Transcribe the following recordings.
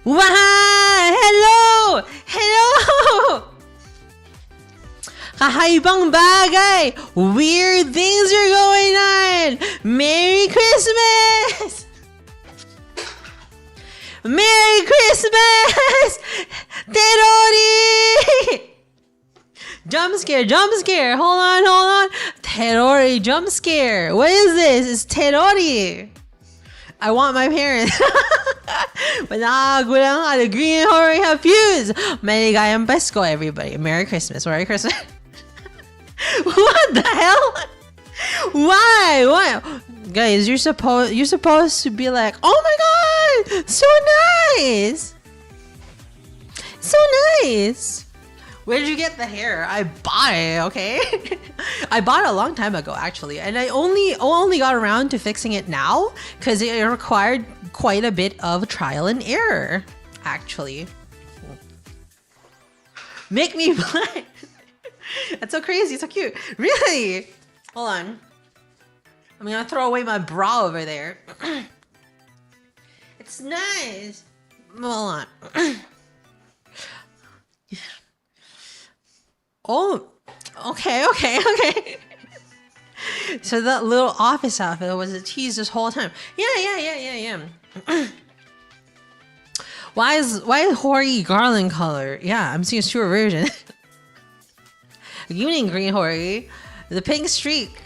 Wah! Hello! Hello! Kakaibang bagay! Weird things are going on! Merry Christmas! Merry Christmas! Terori! Jump scare. Hold on. Terori, jump scare. What is this? It's Terori. I want my parents. Managulang ka. The green Hori have fused. Maligayang Pasko, everybody. Merry Christmas. What the hell? Why? Guys, you're supposed to be like, oh my god, so nice. Where did you get the hair? I bought it, okay? I bought it a long time ago, actually, and I only got around to fixing it now because it required quite a bit of trial and error, actually. Make me blind. That's so crazy, so cute. Really? Hold on. I'm gonna throw away my bra over there. It's nice. Hold on. Oh, okay. So that little office outfit was a tease this whole time. Yeah. Why is Hori garland color? Yeah, I'm seeing a truer version. You mean green Hori? The pink streak.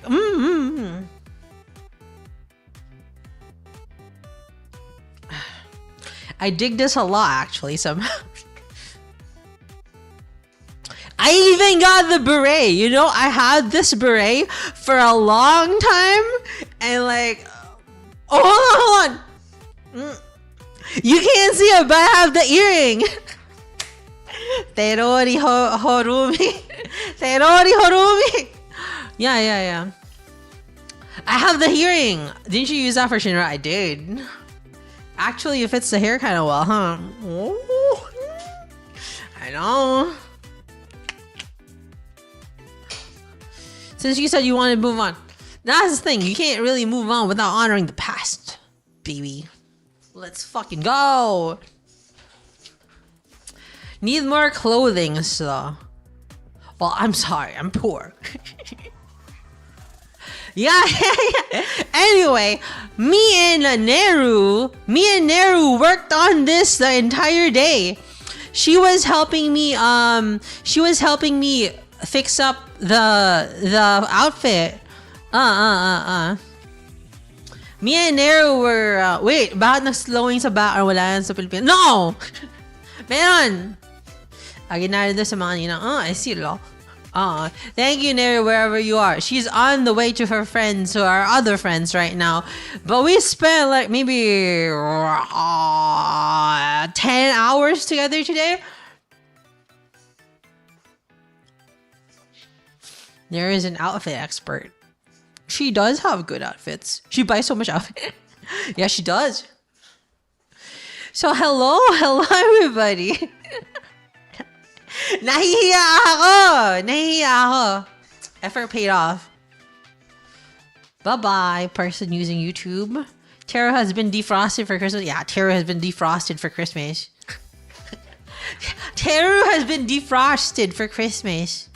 I dig this a lot, actually, somehow. I even got the beret. You know, I had this beret for a long time. And like... Oh, hold on. You can't see it, but I have the earring. Terori Horumi. Terori Horumi. Yeah. I have the earring. Didn't you use that for Shinra? I did. Actually, it fits the hair kind of well, huh? Oh, I know. Since you said you wanted to move on. That's the thing. You can't really move on without honoring the past, baby. Let's fucking go. Need more clothing, so. Well, I'm sorry. I'm poor. Yeah. Anyway, me and Neru worked on this the entire day. She was helping me fix up the outfit. Me and Neru were wait, bakit nag-slowing sa ba or wala yan sa Pilipinas? No! Meron! Ginari doon sa mga ninang. I see lo. Thank you, Neru, wherever you are. She's on the way to her friends, to our other friends right now. But we spent like maybe 10 hours together today. There is an outfit expert. She does have good outfits. She buys so much outfit. Yeah, she does. So hello everybody. Nahihiya ako. Effort paid off. Bye-bye, person using YouTube. Taro has been defrosted for Christmas. Yeah, Taro has been defrosted for Christmas. Taro has been defrosted for Christmas.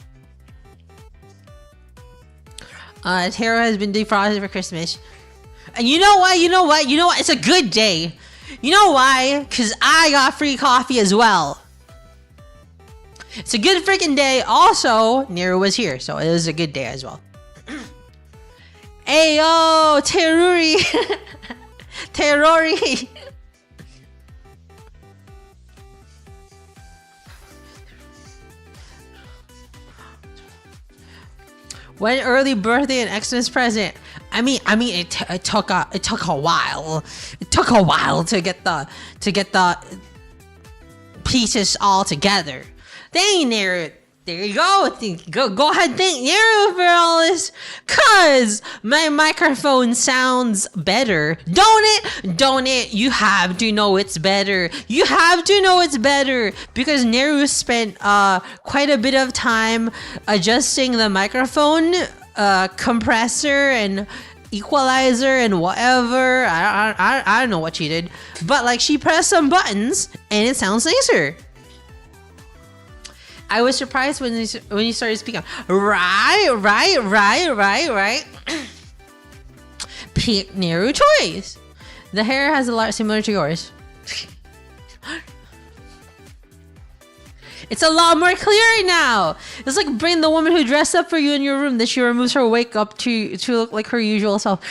Taro has been defrosted for Christmas. And you know what? It's a good day. You know why? Because I got free coffee as well. It's a good freaking day. Also, Nero was here, so it was a good day as well. Ayo, Teruri. Terori. When early birthday and Xmas present. I mean, it took a while. It took a while to get the pieces all together. Dang, Nero. There you go. Go ahead, thank Nero for all this. Cause my microphone sounds better. Don't it? You have to know it's better. Because Nero spent quite a bit of time adjusting the microphone compressor and equalizer and whatever. I don't know what she did, but like she pressed some buttons and it sounds nicer. I was surprised when you started speaking. Right. Pick Neru choice. The hair has a lot similar to yours. It's a lot more clear now. It's like bring the woman who dressed up for you in your room that she removes her wake up to look like her usual self.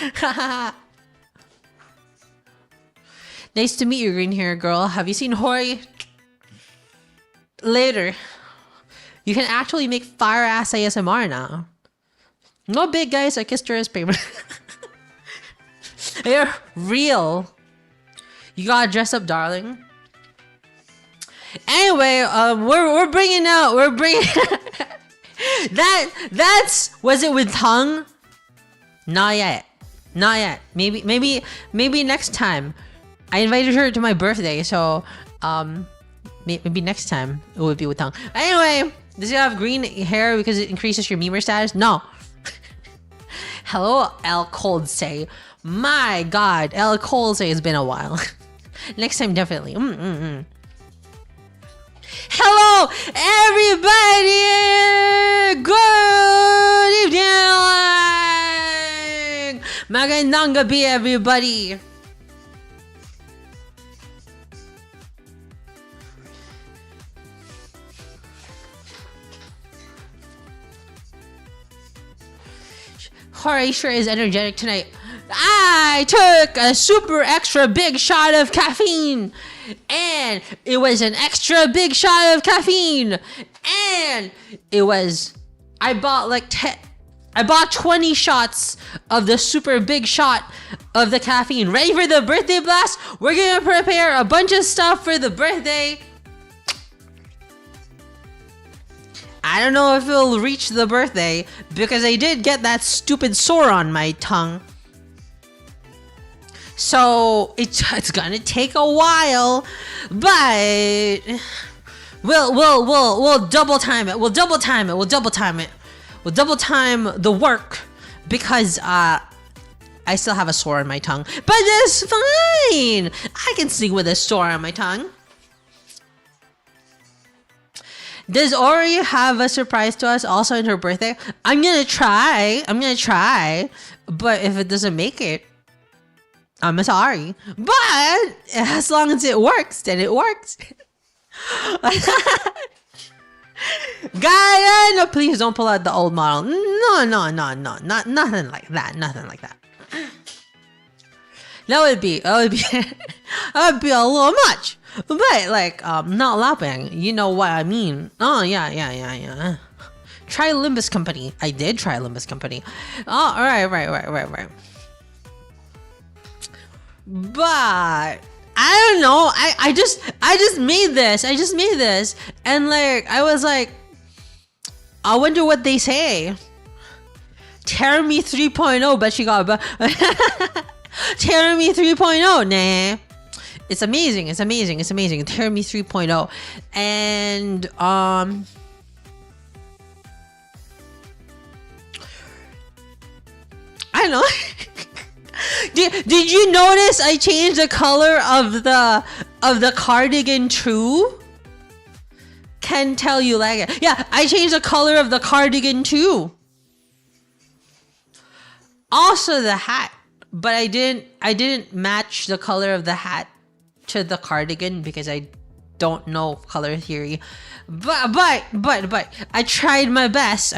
Nice to meet you, green hair girl. Have you seen Hori? Later. You can actually make fire ass ASMR now. No big guys, I kissed her as payment. You're real. You gotta dress up, darling. Anyway, we're bringing that's was it with tongue? Not yet. Maybe next time. I invited her to my birthday, so maybe next time it would be with tongue. Anyway, does it have green hair because it increases your memer status? No. Hello, El Cold Say. My God, El Cold Say, it's been a while. Next time, definitely. Hello, everybody! Good evening! Magandang gabi, everybody! Hori sure is energetic tonight. I took a super extra big shot of caffeine. And it was an extra big shot of caffeine. And it was, I bought 20 shots of the super big shot of the caffeine. Ready for the birthday blast? We're gonna prepare a bunch of stuff for the birthday. I don't know if it'll reach the birthday because I did get that stupid sore on my tongue. So it's gonna take a while, but we'll double time it. We'll double time the work because I still have a sore on my tongue. But it's fine. I can sing with a sore on my tongue. Does Ori have a surprise to us also in her birthday? I'm gonna try. But if it doesn't make it, I'm sorry. But as long as it works, then it works. Gaia, no, please don't pull out the old model. No, nothing like that. That would be a little much. But like, not laughing. You know what I mean? Oh yeah. Try Limbus Company. I did try Limbus Company. Oh, right. But I don't know. I just made this. And like I was like, I wonder what they say. Terumi 3.0, but she got Terumi 3.0, nah. It's amazing. Terumi 3.0. And I don't know. Did you notice I changed the color of the cardigan too? Can tell you like it. Yeah, I changed the color of the cardigan too. Also the hat, but I didn't match the color of the hat to the cardigan because I don't know color theory. But I tried my best.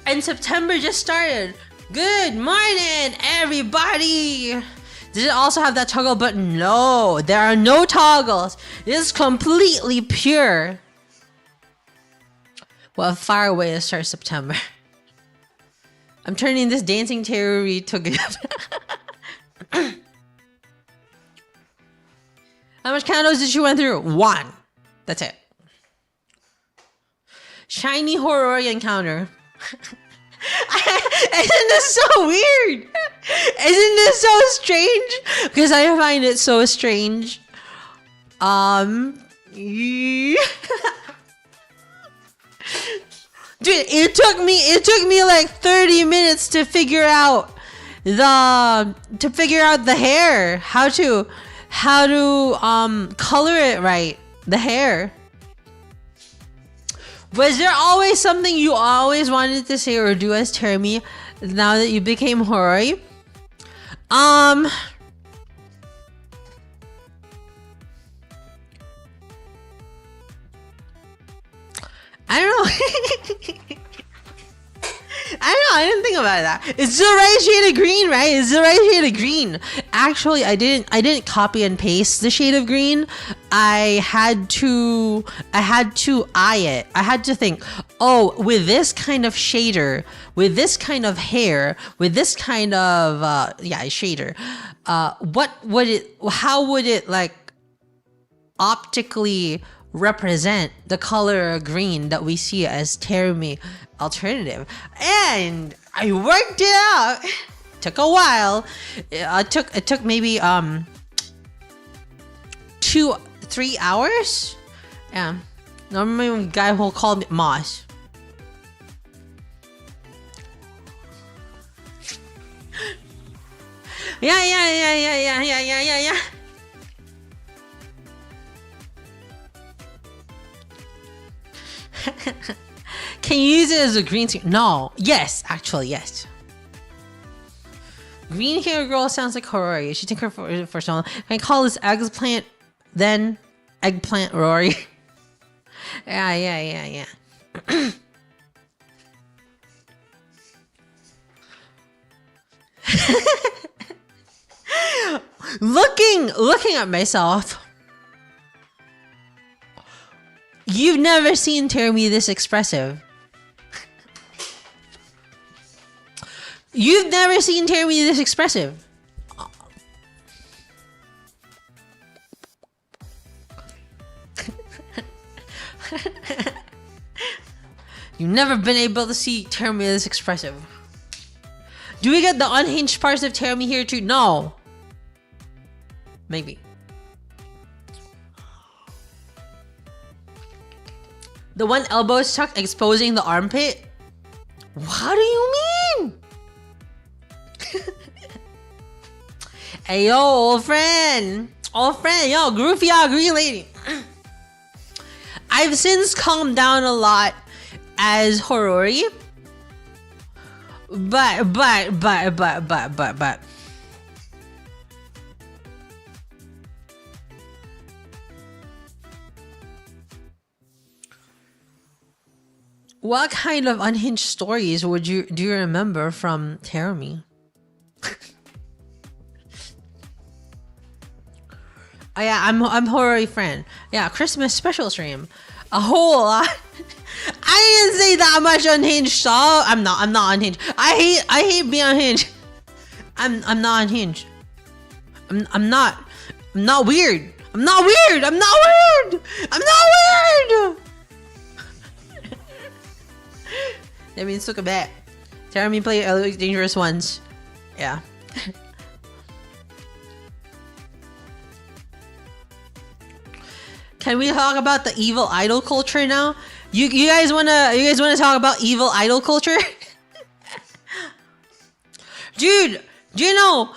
And September just started. Good morning, everybody. Does it also have that toggle button? No, there are no toggles. This is completely pure. What a far way to start September. I'm turning this dancing terror to gift. How much candles did she went through? 1. That's it. Shiny Horori encounter. Isn't this so weird? Isn't this so strange? Because I find it so strange. Dude, it took me like 30 minutes to figure out the hair. How to color it right. The hair. Was there always something you always wanted to say or do as Terumi now that you became Horori? I don't know. I didn't think about that. It's the right shade of green, right? It's the right shade of green. Actually, I didn't copy and paste the shade of green. I had to eye it. I had to think, oh, with this kind of shader, with this kind of hair, with this kind of shader, how would it like optically represent the color green that we see as Terumi alternative? And I worked it out. Took a while. It took maybe 2-3 hours. Yeah. Normally one guy will call me Moss. Yeah. Can you use it as a green screen? No. Yes, actually, yes. Green hair girl sounds like Horori. You should take her for someone. Can I call this eggplant then? Eggplant Rory. Yeah. Looking at myself. You've never seen Terumi this expressive. You've never seen Terumi this expressive. You've never been able to see Terumi this expressive. Do we get the unhinged parts of Terumi here too? No. Maybe. The one elbow is tucked, exposing the armpit? What do you mean? Hey, yo, old friend. Yo, groovy, green lady. I've since calmed down a lot as Horori. But. What kind of unhinged stories do you remember from Terumi? Oh yeah, I'm Horori friend. Yeah, Christmas special stream. A whole lot. I didn't say that much unhinged stuff. I'm not unhinged. I hate being unhinged. I'm not unhinged. I'm not weird. I'm not weird. That means took a bet. Terumi played Elite Dangerous once. Yeah. Can we talk about the evil idol culture now? You guys wanna talk about evil idol culture? Dude, do you know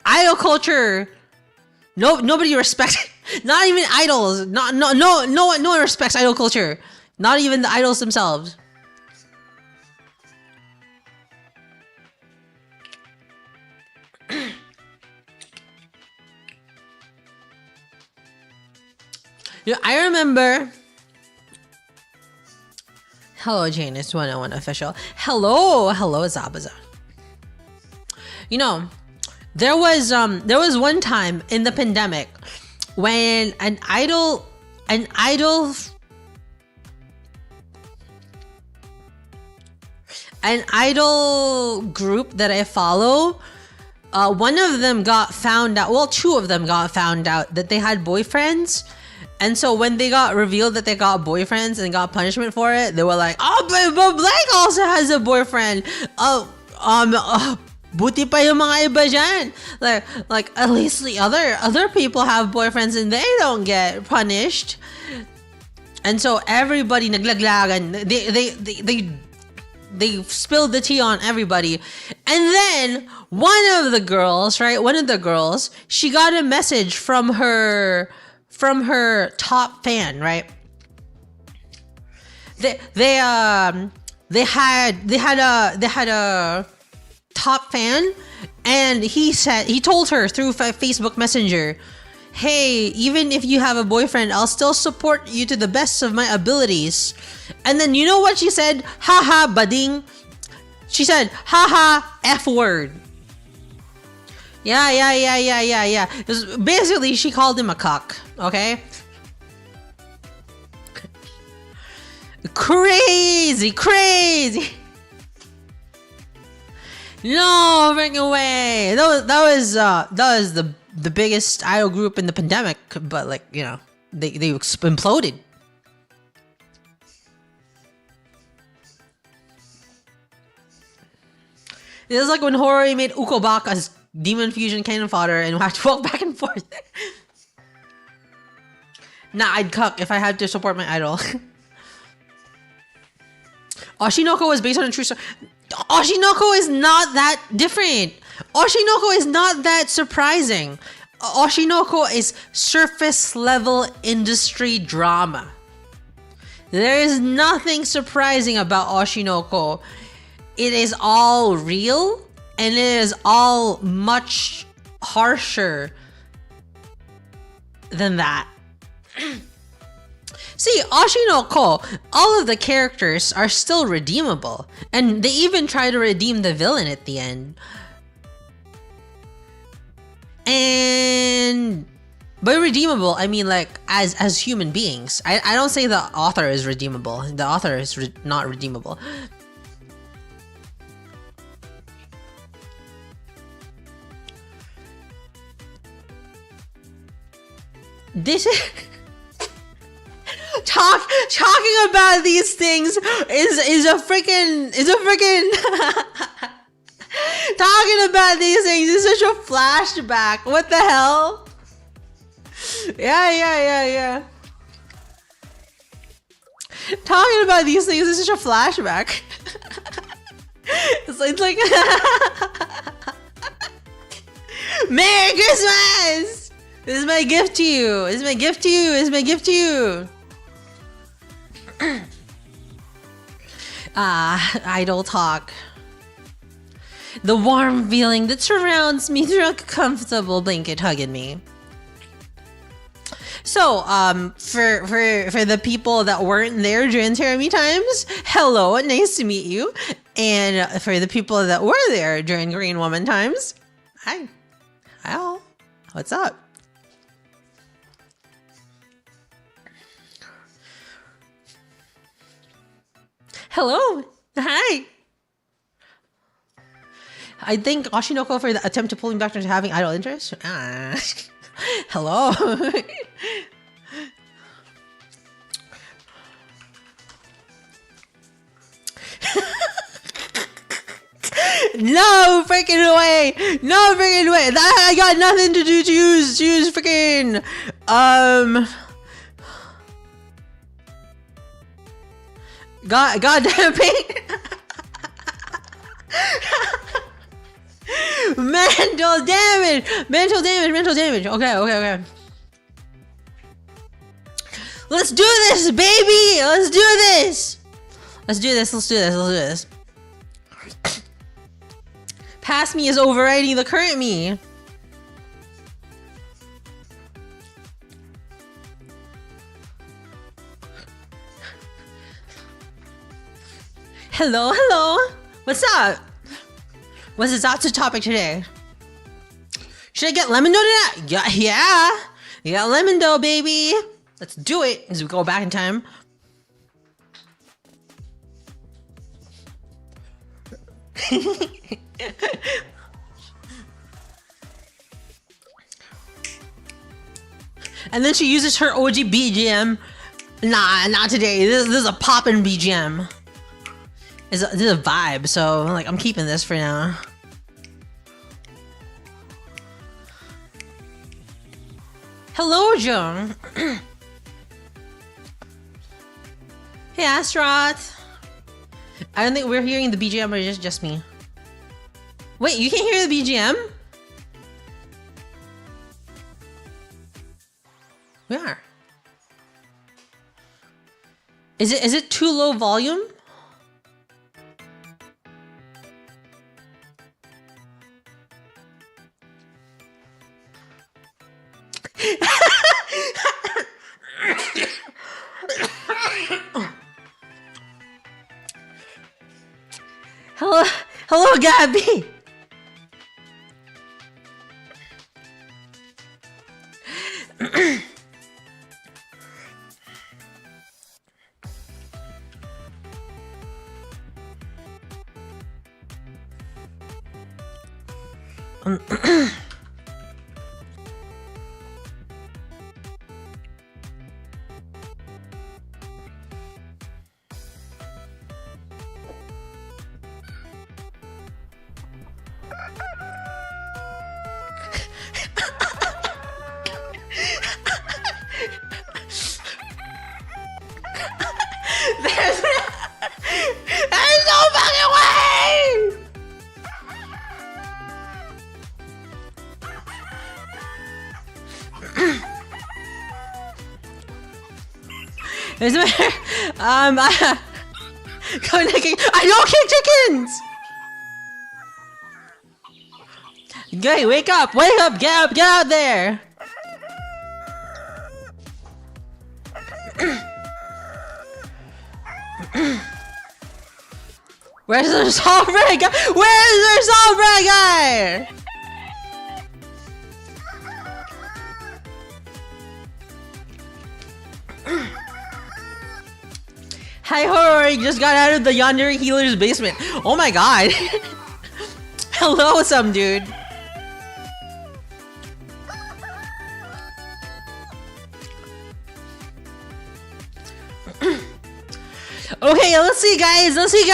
idol culture? Nobody respects. Not even idols. No one respects idol culture. Not even the idols themselves. You know, I remember. Hello, Janus 101 official. Hello, Zabaza. You know, there was one time in the pandemic when an idol group that I follow, one of them got found out. Well, two of them got found out that they had boyfriends, And so when they got revealed that they got boyfriends and got punishment for it, they were like, oh, but Blake also has a boyfriend. Buti pa yung mga iba dyan. Like at least the other people have boyfriends and they don't get punished. And so everybody naglaglagan. They spilled the tea on everybody. And then one of the girls, she got a message from her top fan, right? They had a top fan, and he told her through Facebook Messenger, hey, even if you have a boyfriend, I'll still support you to the best of my abilities. And then you know what she said? Haha, bading. She said, haha, F word. Yeah. Basically, she called him a cock, okay? Crazy. No freaking way. That was the biggest idol group in the pandemic, but like, you know, they imploded. It was like when Horori made Ukobak as Demon Fusion cannon fodder and had to walk back and forth. Nah, I'd cuck if I had to support my idol. Oshinoko was based on a true story. Oshinoko is not that different. Oshinoko is not that surprising. Oshinoko is surface level industry drama. There is nothing surprising about Oshinoko. It is all real, and it is all much harsher than that. See, Oshinoko, all of the characters are still redeemable, and they even try to redeem the villain at the end. And by redeemable, I mean like as human beings. I don't say the author is redeemable. The author is not redeemable. This is talking about these things is a freaking talking about these things is such a flashback. What the hell? Yeah. Talking about these things is such a flashback. It's like Merry Christmas! This is my gift to you. This is my gift to you. This is my gift to you. Idol talk. The warm feeling that surrounds me through a comfortable blanket hugging me. So, for the people that weren't there during Terami times, hello, nice to meet you. And for the people that were there during Green Woman times, hi, all. What's up? Hello, hi. I think Oshinoko for the attempt to pull me back into having idol interest. Hello. No freaking way. No freaking way. I got nothing to do to use freaking God damn it. Mental damage. Okay. Let's do this, baby. Let's do this. Past me is overriding the current me. Hello. What's up? What's the Zatsu topic today? Should I get lemon dough today? Yeah. You got lemon dough, baby. Let's do it as we go back in time. And then she uses her OG BGM. Nah, not today. This is a poppin' BGM. This is a vibe, so like I'm keeping this for now. Hello, Jung. Hey, Astaroth. I don't think we're hearing the BGM, or just me. Wait, you can't hear the BGM? We are. Is it too low volume? Hello, Gabby. There's no fucking way! There's no I don't kick chickens! Okay, wake up, get out there! Where's the salt bread guy? Where's the salt bread guy? Hi, Horori, just got out of the Yandere Healer's basement. Oh my god. Hello, what's up, dude? Okay, let's see, guys. Okay.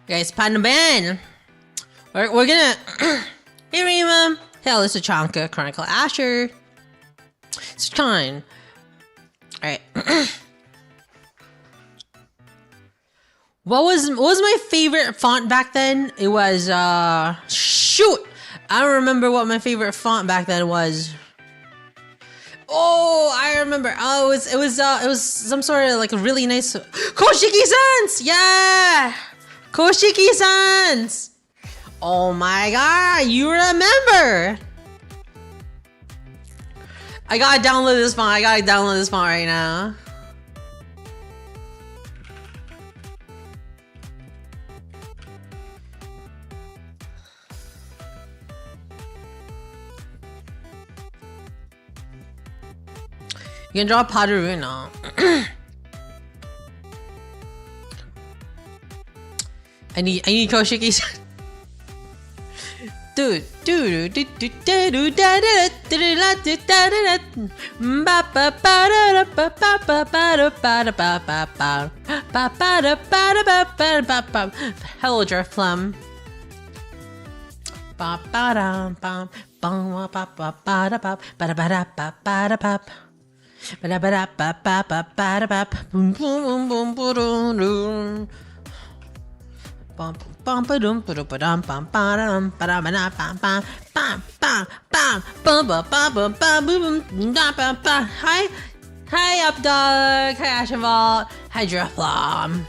Guys, Panda Ben. We're gonna. Hey, Rima. Hell, it's a Chanka, Chronicle Asher. It's fine. Alright. What was my favorite font back then? It was shoot! I don't remember what my favorite font back then was. Oh, I remember. Oh, it was some sort of like a really nice Koshiki-sans! Yeah! Koshiki-sans! Oh my god, you remember! I gotta download this font right now. You can draw Padaru now. I need Koshiki. Dude. Hello, Drift Plum. Hi Updog, hi Ashen Vault, hi Driflom.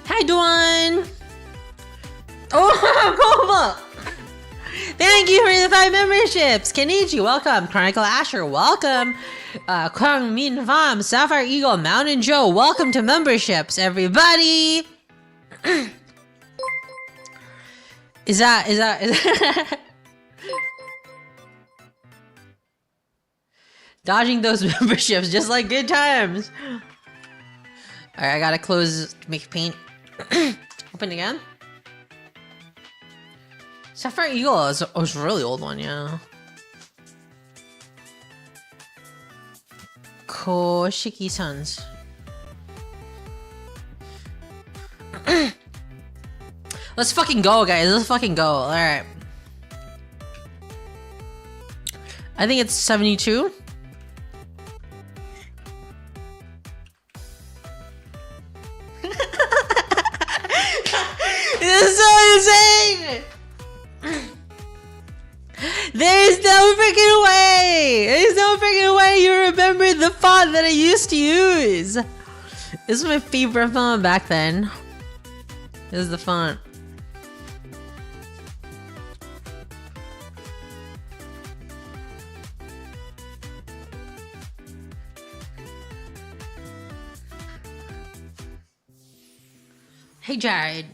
Hi Duan. Oh, Kova! Thank you for the 5 memberships. Kenichi, welcome. Chronicle Asher, welcome. Kwang Min Pham, Sapphire Eagle, Mountain Joe, welcome to memberships, everybody. Is that dodging those memberships just like good times. Alright, I gotta close to make paint. Open again. Sapphire Eagle is a really old one, yeah. Koshiki-san's. Let's fucking go, guys. Let's fucking go. Alright. I think it's 72. This is so insane! There's no freaking way! There's no freaking way you remember the font that I used to use! This is my favorite font back then. This is the font. Hey Jared.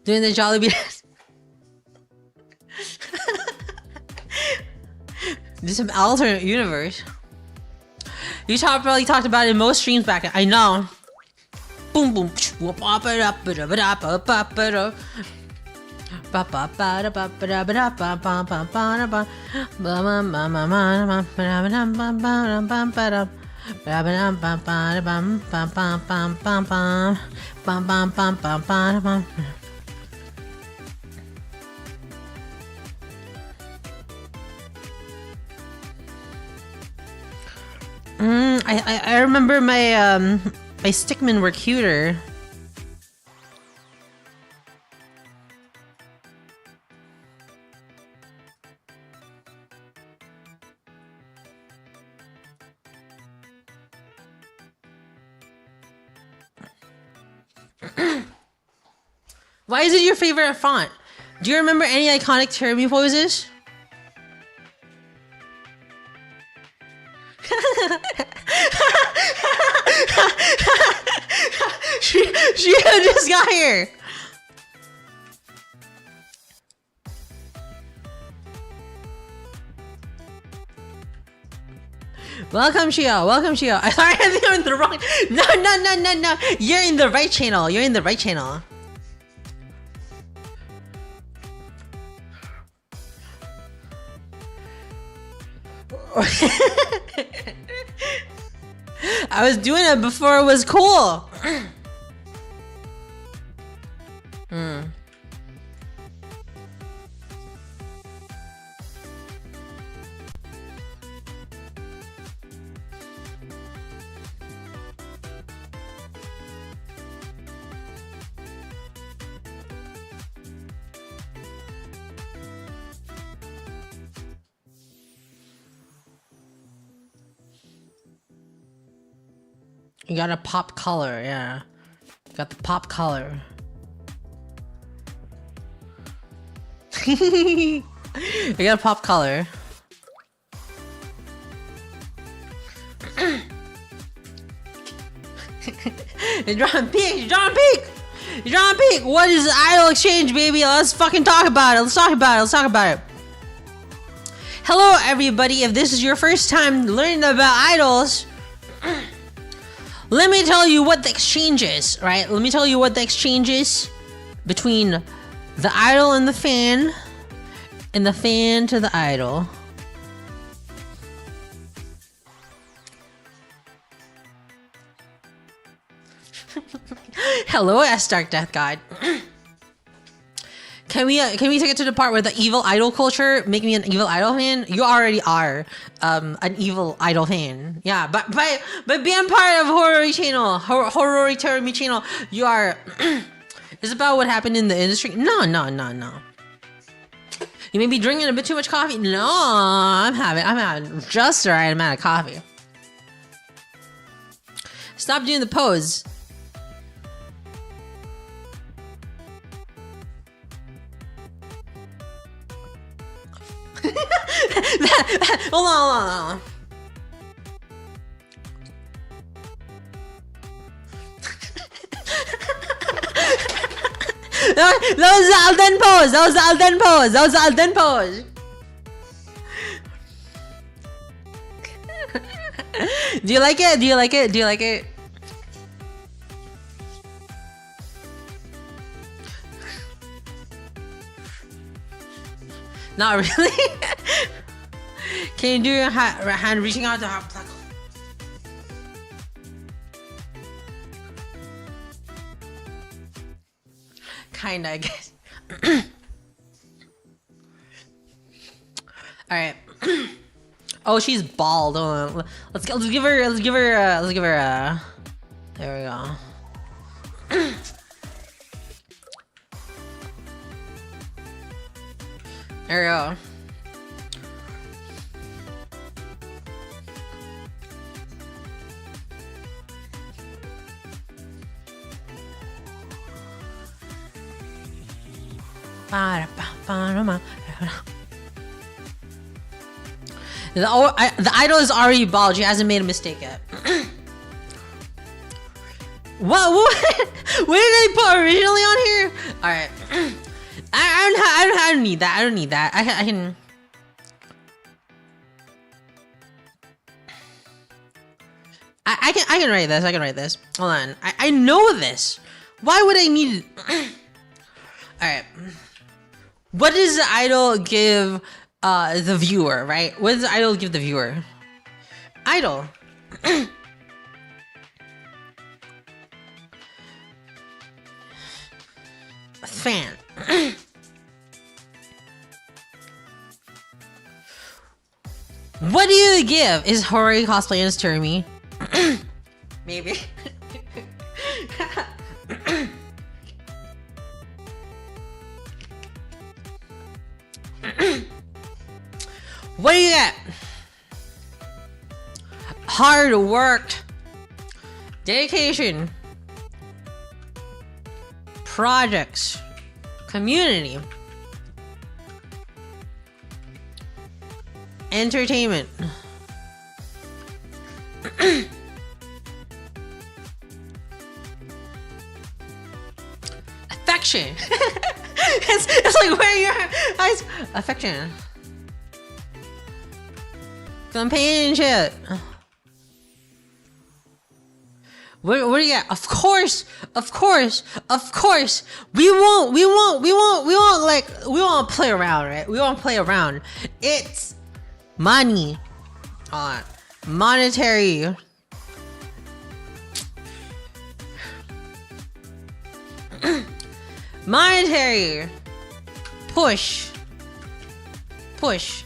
Doing the Jollibee. This is an alternate universe. You probably talked about it in most streams back then. I know. Boom boom. I remember my my stickmen were cuter. Why is it your favorite font? Do you remember any iconic Terumi poses? she just got here. Welcome, Shio. Welcome, Shio. I think I'm in the wrong. No. You're in the right channel. You're in the right channel. I was doing it before it was cool. You got a pop color, yeah. Got the pop color. You got a pop color. You're drawing peak! You're drawing peak! You're drawing peak! What is idol exchange, baby? Let's fucking talk about it. Let's talk about it. Let's talk about it. Hello, everybody. If this is your first time learning about idols, let me tell you what the exchange is, right? Let me tell you what the exchange is between the idol and the fan to the idol. Hello, S Dark Death God. Can we take it to the part where the evil idol culture make me an evil idol fan? You already are an evil idol fan. Yeah, but being part of Horori channel, Horori Terumi channel, you are. Is it about what happened in the industry? No. You may be drinking a bit too much coffee. No, I'm having just the right amount of coffee. Stop doing the pose. Hold on. That was the Alden pose. That was the Alden pose. That was the Alden pose. Do you like it? Do you like it? Do you like it? Not really. Can you do your hand reaching out to her? Kinda, I guess. All right. Oh, she's bald. Let's give her. There we go. There we go. The idol is already bald. She hasn't made a mistake yet. What did I put originally on here? All right. I don't need that. I don't need that. I can write this. I can write this. Hold on. I know this. Why would I need it? All right. What does the idol give the viewer, right? What does the idol give the viewer? Idol. Fan. What do you give? Is Hori cosplaying as Termi? Maybe. What do you get? Hard work, dedication, projects, community, entertainment, affection. it's like where your eyes. Affection, companionship. What do you got? Of course. We won't play around, right? We won't play around. It's money. Monetary. Monetary. Push. Push.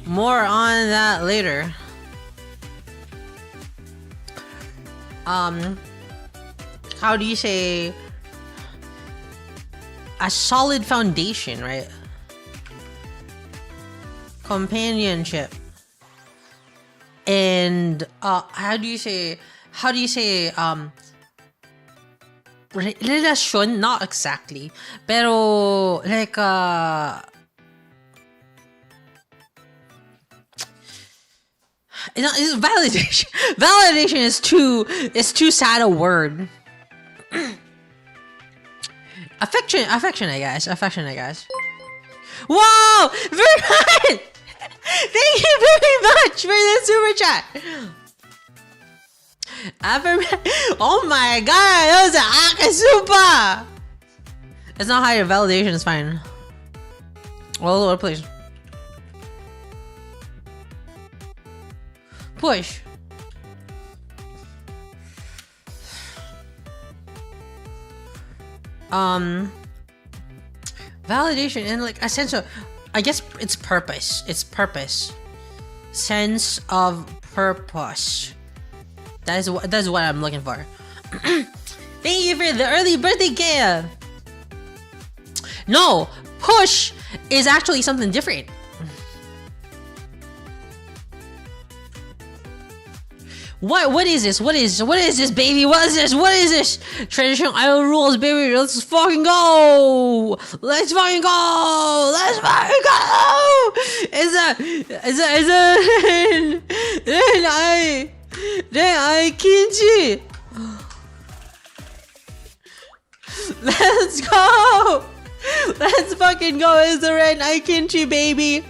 More on that later. How do you say a solid foundation, right? Companionship. And how do you say relasyon? Not exactly, pero like it's validation. Validation is too sad a word. Affection, I guess. Wow! Very much! Thank you very much for the super chat. Oh my god, that was an Akasupa! It's not higher, validation is fine. Well, please. Push. Validation and like a sense of, I guess it's purpose. Sense of purpose. That's what I'm looking for. Thank you for the early birthday gift. No, push is actually something different. What is this? What is this, baby? What is this? Traditional idol rules, baby. Let's fucking go! Let's fucking go! I Kinji. Let's go! Let's fucking go, Izaren Aikinchi, baby!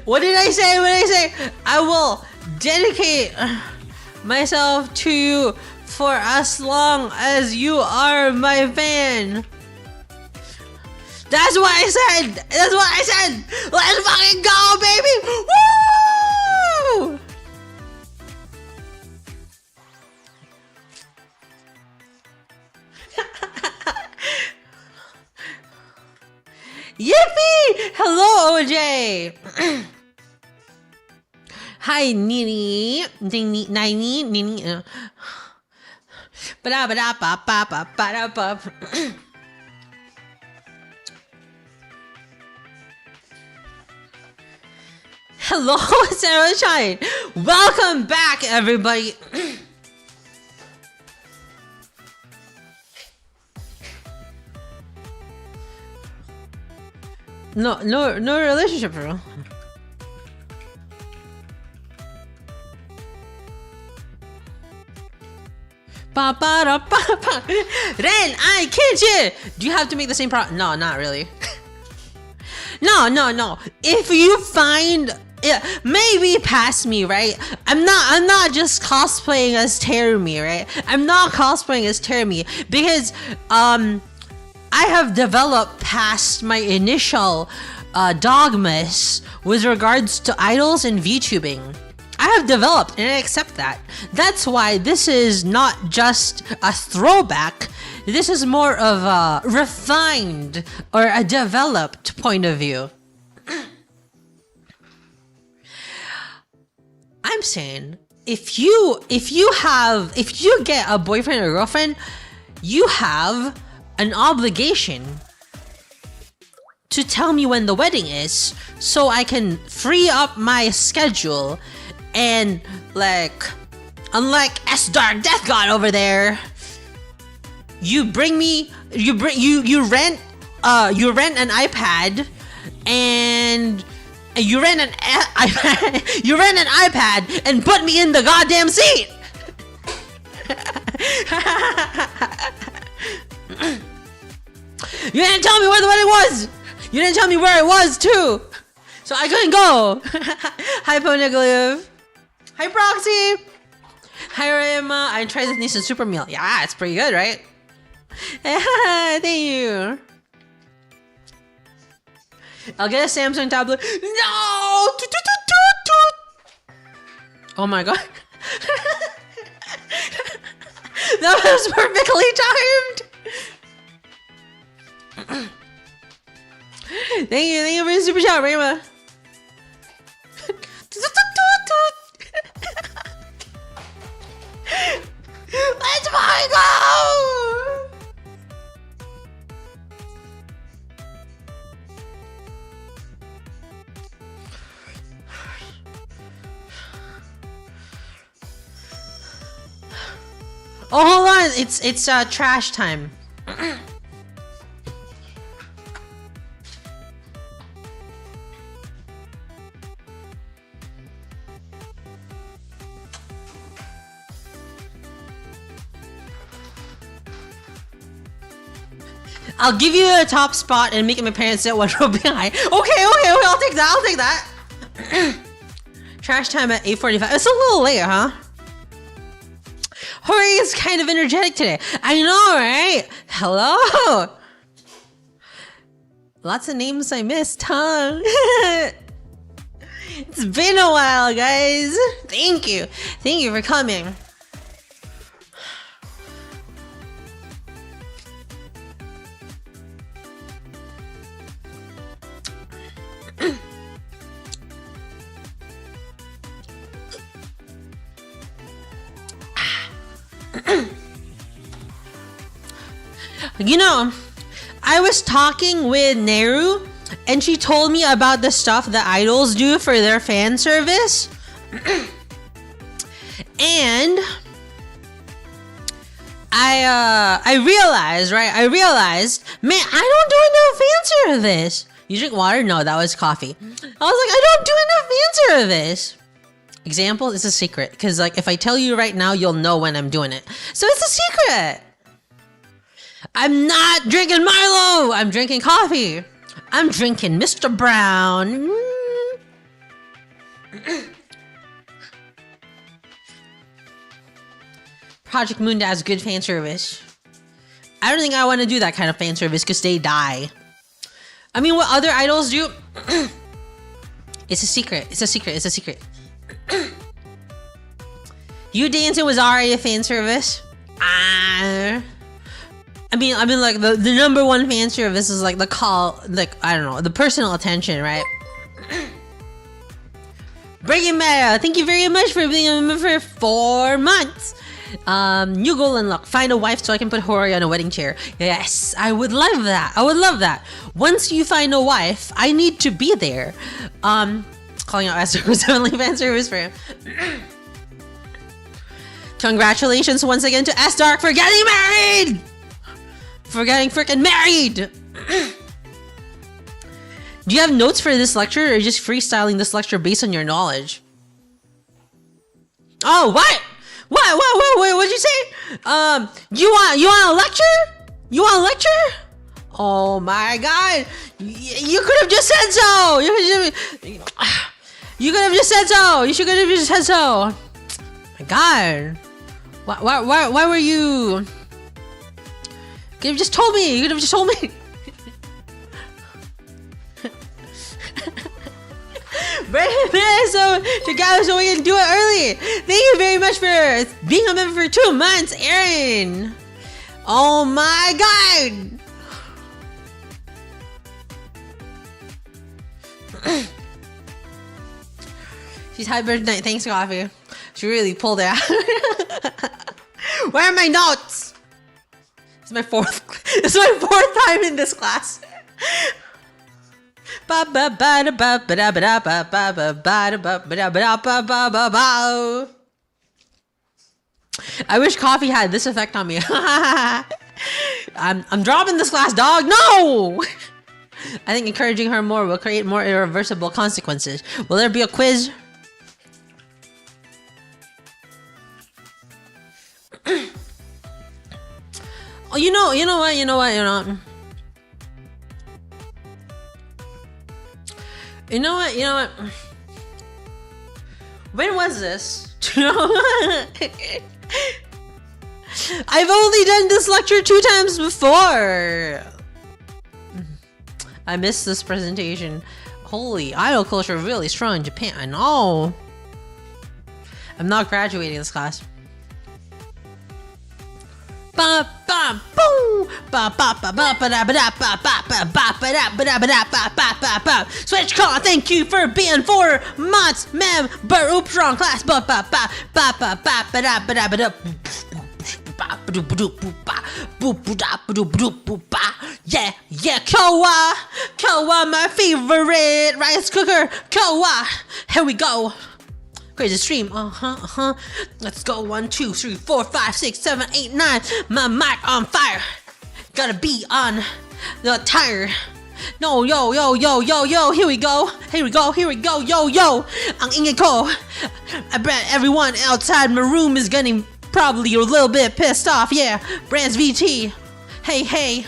What did I say? What did I say? I will dedicate myself to you for as long as you are my fan. That's what I said! That's what I said! Let's fucking go, baby! Woo! Yippee! Hello, OJ! Hi, Nini. Nini. Nini. Ba-da-ba-da-ba-ba-ba-ba-da-ba. Hello, Sarah Shine. Welcome back, everybody. No relationship, bro. Ba-ba-da-ba-ba. Ren, I kid you. Do you have to make the same No, not really. No. If you find maybe past me, right? I'm not just cosplaying as Terumi, right? I'm not cosplaying as Terumi because I have developed past my initial dogmas with regards to idols and VTubing. I have developed and I accept that. That's why this is not just a throwback. This is more of a refined or a developed point of view. I'm saying if you get a boyfriend or girlfriend, you have an obligation to tell me when the wedding is so I can free up my schedule and unlike S Dark Death God over there, you rent an iPad and you rent an iPad and put me in the goddamn seat. You didn't tell me where the wedding was. You didn't tell me where it was too, so I couldn't go. Hi Poneglyph. Hi Proxy. Hi Rayma. I tried this Nissan Super Meal. Yeah, it's pretty good, right? Thank you. I'll get a Samsung tablet. No! Oh my god. That was perfectly timed. Thank you for the super chat, Rayma. Let's fucking go! Oh, hold on! It's trash time. I'll give you a top spot and make my parents sit one row behind. Okay, I'll take that. Trash time at 8:45. It's a little late, huh? Hori is kind of energetic today. I know, right? Hello. Lots of names I missed, huh? It's been a while, guys. Thank you for coming. You know, I was talking with Neru and she told me about the stuff that idols do for their fan service. And I realized, man, I don't do enough fan service. You drink water? No, that was coffee. I was like, I don't do enough fan service. Example is a secret. Because, like, if I tell you right now, you'll know when I'm doing it. So it's a secret. I'm not drinking Milo. I'm drinking coffee. I'm drinking Mr. Brown. Project Moondad's good fan service. I don't think I want to do that kind of fan service because they die. I mean, what other idols do? It's a secret. It's a secret. It's a secret. You dancing was already a fan service. I mean, like the number one fan service is like the call, like I don't know, the personal attention, right? Breaking Meta, thank you very much for being a member for 4 months. New goal unlocked. Find a wife so I can put Hori on a wedding chair. Yes, I would love that. I would love that. Once you find a wife, I need to be there. Calling out Esther was definitely fan service for him. Congratulations once again to S Dark for getting married! For getting freaking married! Do you have notes for this lecture or just freestyling this lecture based on your knowledge? Oh, what? What'd you say? You want a lecture? You want a lecture? Oh my god. You could have just said so. You could have just said so. You should have just said so. My god. Why were you? You could have just told me. You could have just told me. So together so we can do it early. Thank you very much for being a member for 2 months, Aaron. Oh my god. She's happy birthday. Thanks, Coffee. She really pulled it out. Where are my notes? This is my fourth time in this class. I wish Coffee had this effect on me. I'm dropping this class, dog. No! I think encouraging her more will create more irreversible consequences. Will there be a quiz? Oh, you know what? You know what? When was this? I've only done this lecture 2 times before. I missed this presentation. Holy, idol culture really strong in Japan. I know. I'm not graduating this class. Ba ba boom ba ba ba ba ba ba ba ba ba ba ba ba ba. Switch call. Thank you for being 4 months member. Oops, wrong class. Ba ba ba ba ba ba ba ba ba ba. Yeah, Koa, my favorite rice cooker. Koa, here we go. Crazy stream, Let's go 1, 2, 3, 4, 5, 6, 7, 8, 9. My mic on fire. Gotta be on the tire. No, yo. Here we go, yo. Ang ingay ko. I bet everyone outside my room is getting probably a little bit pissed off. Yeah, Brands VT. Hey.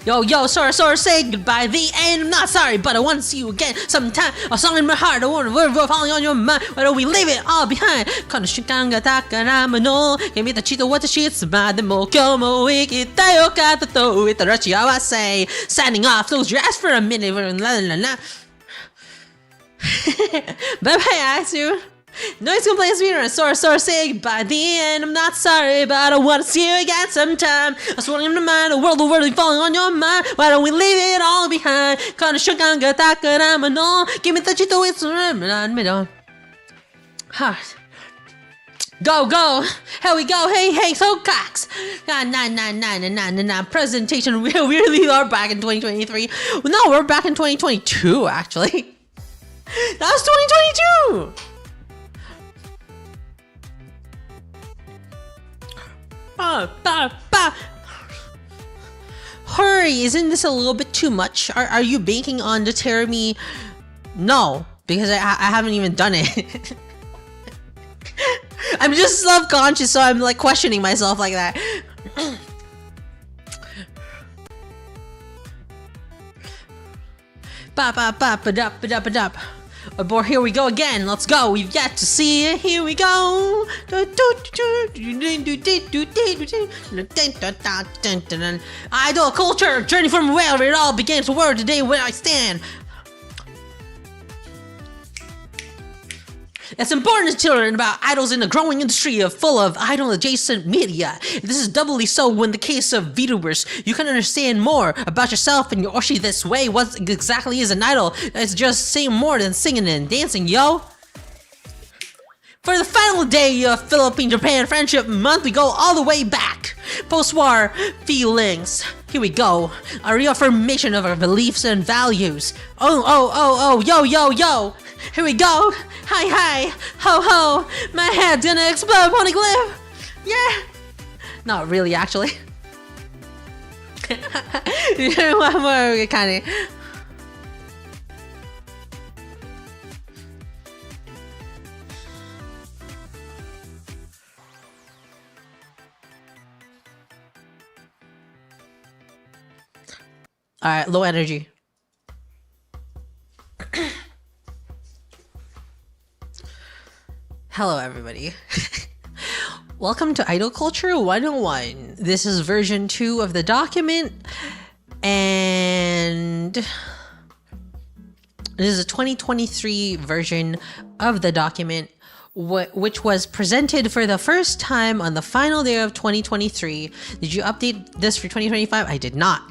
Yo, sorry, say goodbye. The end. I'm not sorry, but I want to see you again sometime. A song in my heart, I want to falling on your mind. Why don't we leave it all behind? この瞬間が宝物。君たちと私つまでも今日も生きたよかったと言ったら幸せ。Signing off, close your eyes for a minute. Bye bye, Asu. Noise complaints me or sorry, say goodbye. The end, I'm not sorry, but I want to see you again sometime. I swear in the mind, the world falling on your mind. Why don't we leave it all behind? この瞬間が宝物。君たちといつもめど。Go. Here we go. Hey, so cocks. Nah. Presentation. We really are back in 2023. No, we're back in 2022, actually. That was 2022. Hori, isn't this a little bit too much? Are you banking on to tear me? No. because I haven't even done it. I'm just self-conscious, so I'm like questioning myself like that. Oh boy, here we go again. Let's go. We've yet to see it. Here we go. Idol culture, journey from where it all began to where today where I stand. It's important to learn about idols in the growing industry full of idol-adjacent media. This is doubly so when the case of VTubers. You can understand more about yourself and your Oshi this way. What exactly is an idol? It's just saying more than singing and dancing, yo. For the final day of Philippine-Japan Friendship Month, we go all the way back. Post-war feelings. Here we go. A reaffirmation of our beliefs and values. Oh, yo. Here we go. Hi, ho, ho. My head's gonna explode, Poneglyph. Yeah. Not really, actually. One more, kind of. All right, low energy. Hello, everybody. Welcome to Idol Culture 101. This is version 2 of the document, and this is a 2023 version of the document, which was presented for the first time on the final day of 2023. Did you update this for 2025? I did not.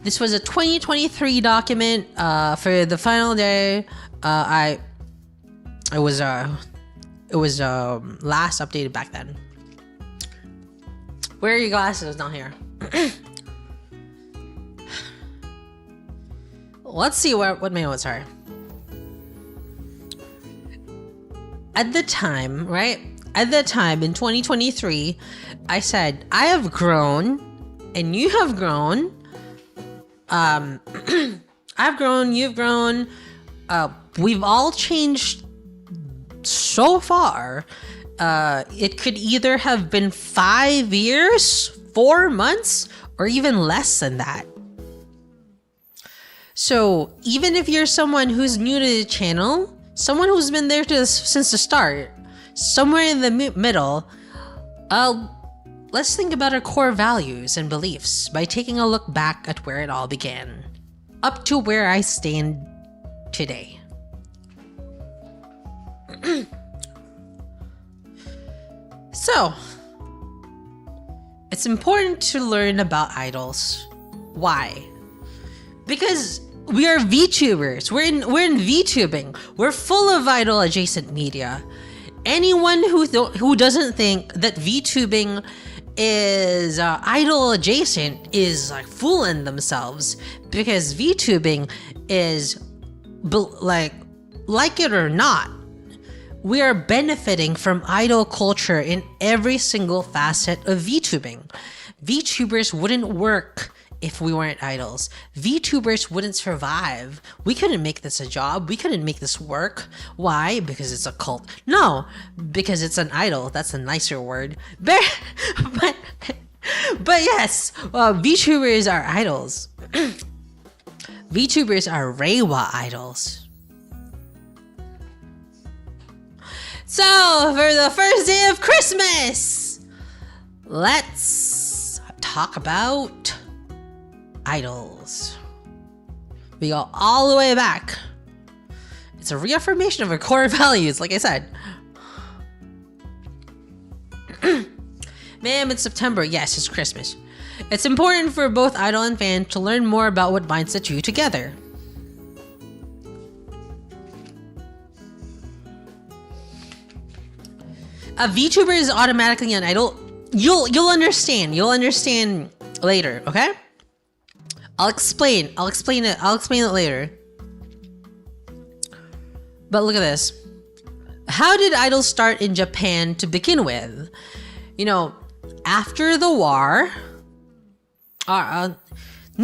This was a 2023 document for the final day. It was last updated back then. Where are your glasses? Not here. Let's see what my notes are. At the time, right? At the time in 2023, I said, I have grown and you have grown. I've grown, you've grown. We've all changed so far. It could either have been 5 years, 4 months, or even less than that. So even if you're someone who's new to the channel, someone who's been there since the start, somewhere in the middle, let's think about our core values and beliefs by taking a look back at where it all began, up to where I stand today. So, it's important to learn about idols. Why? Because we are VTubers. We're in VTubing. We're full of idol adjacent media. Anyone who doesn't think that VTubing is idol adjacent is like fooling themselves, because VTubing is like it or not, we are benefiting from idol culture in every single facet of VTubing. VTubers wouldn't work if we weren't idols. VTubers wouldn't survive. We couldn't make this a job. We couldn't make this work. Why? Because it's a cult. No, because it's an idol. That's a nicer word. But yes, VTubers are idols. VTubers are Reiwa idols. So, for the first day of Christmas, let's talk about idols. We go all the way back. It's a reaffirmation of our core values, like I said. Ma'am, it's September. Yes, it's Christmas. It's important for both idol and fan to learn more about what binds the two together. A VTuber is automatically an idol. You'll understand. You'll understand later, okay? I'll explain it later. But look at this. How did idols start in Japan to begin with? You know, after the war, 日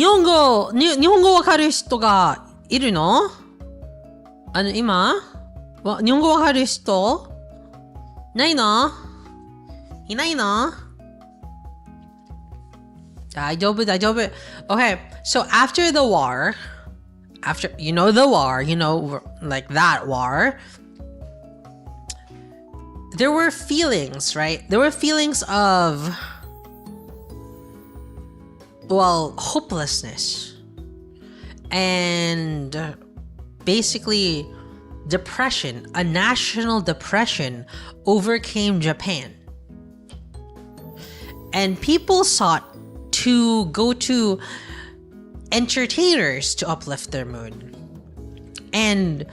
本語わかる人がいるの?今日本語わかる人ないのいないの大丈夫 Okay, so after the war, after, the war, like that war, there were feelings, right? There were feelings of, hopelessness and basically depression. A national depression overcame Japan. And people sought to go to entertainers to uplift their mood. And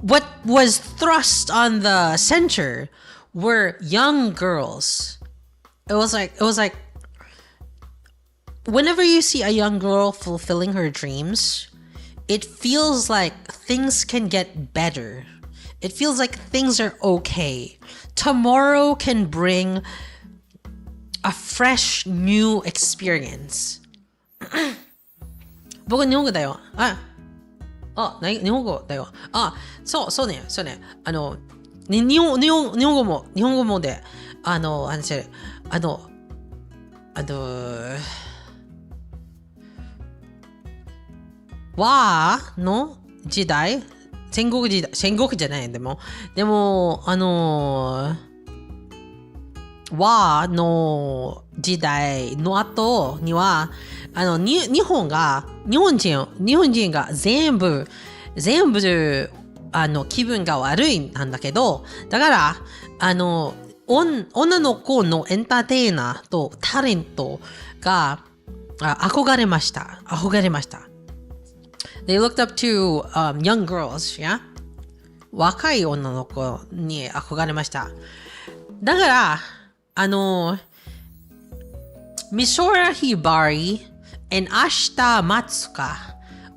what was thrust on the center were young girls. It was like whenever you see a young girl fulfilling her dreams, it feels like things can get better. It feels like things are okay. Tomorrow can bring a fresh new experience. 僕日本語だよ。日本語だよ。そうね。日本語もで、和の時代、戦国じゃない、でも、和の時代の後には、日本人が全部、気分が悪いんだけど、だから、女の子のエンターテイナーとタレントが憧れました。They looked up to young girls, yeah? 若い女の子に憧れました。だから、Misora Hibari and Ashita Matsuka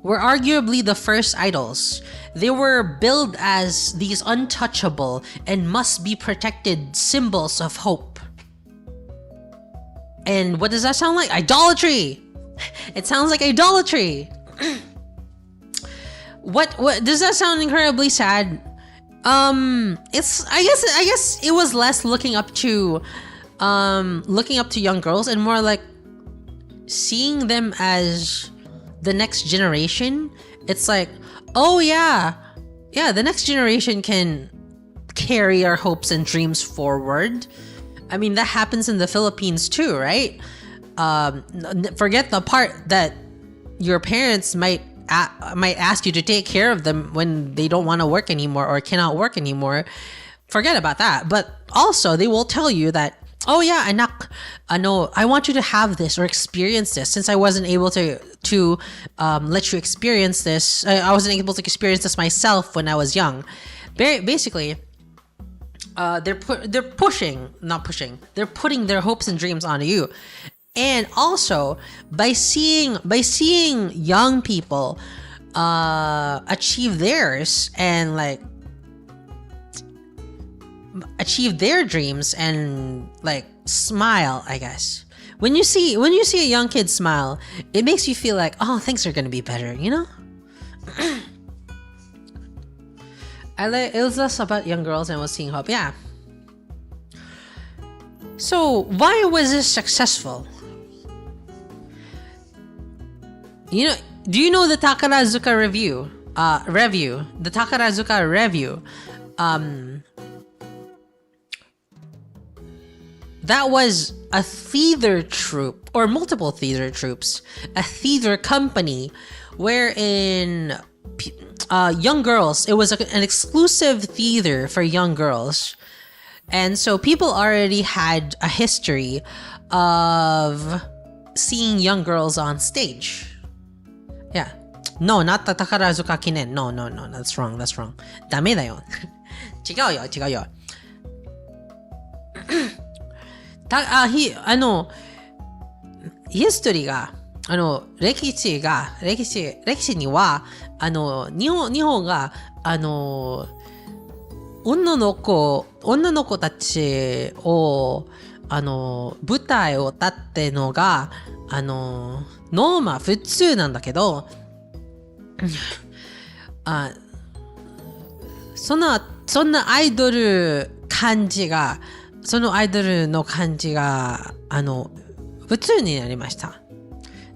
were arguably the first idols. They were billed as these untouchable and must be protected symbols of hope. And what does that sound like? Idolatry! It sounds like idolatry! What does that sound incredibly sad? It's I guess it was less looking up to young girls and more like seeing them as the next generation. It's like, oh yeah, the next generation can carry our hopes and dreams forward. I mean, that happens in the Philippines too, right? Forget the part that your parents might ask you to take care of them when they don't want to work anymore or cannot work anymore. Forget about that. But also, they will tell you that, oh yeah, anak, I want you to have this or experience this. Since I wasn't able to let you experience this, I wasn't able to experience this myself when I was young. Basically, they're putting their hopes and dreams onto you. And also, by seeing young people achieve theirs and like achieve their dreams and like smile, I guess. When you see a young kid smile, it makes you feel like, oh, things are gonna be better, you know? It was less about young girls and was seeing hope, yeah. So why was this successful? Do you know the Takarazuka review? The Takarazuka review. That was a theater troupe or multiple theater troupes, a theater company wherein young girls, it was an exclusive theater for young girls. And so people already had a history of seeing young girls on stage. Yeah. No, not the Takarazuka Kinen. No. That's wrong. ダメだよ。違うよ。ヒストリーが、歴史には、日本が、女の子たちを、舞台を立ってのが、普通なんだけど、そんなアイドル感じが、そのアイドルの感じが、普通になりました。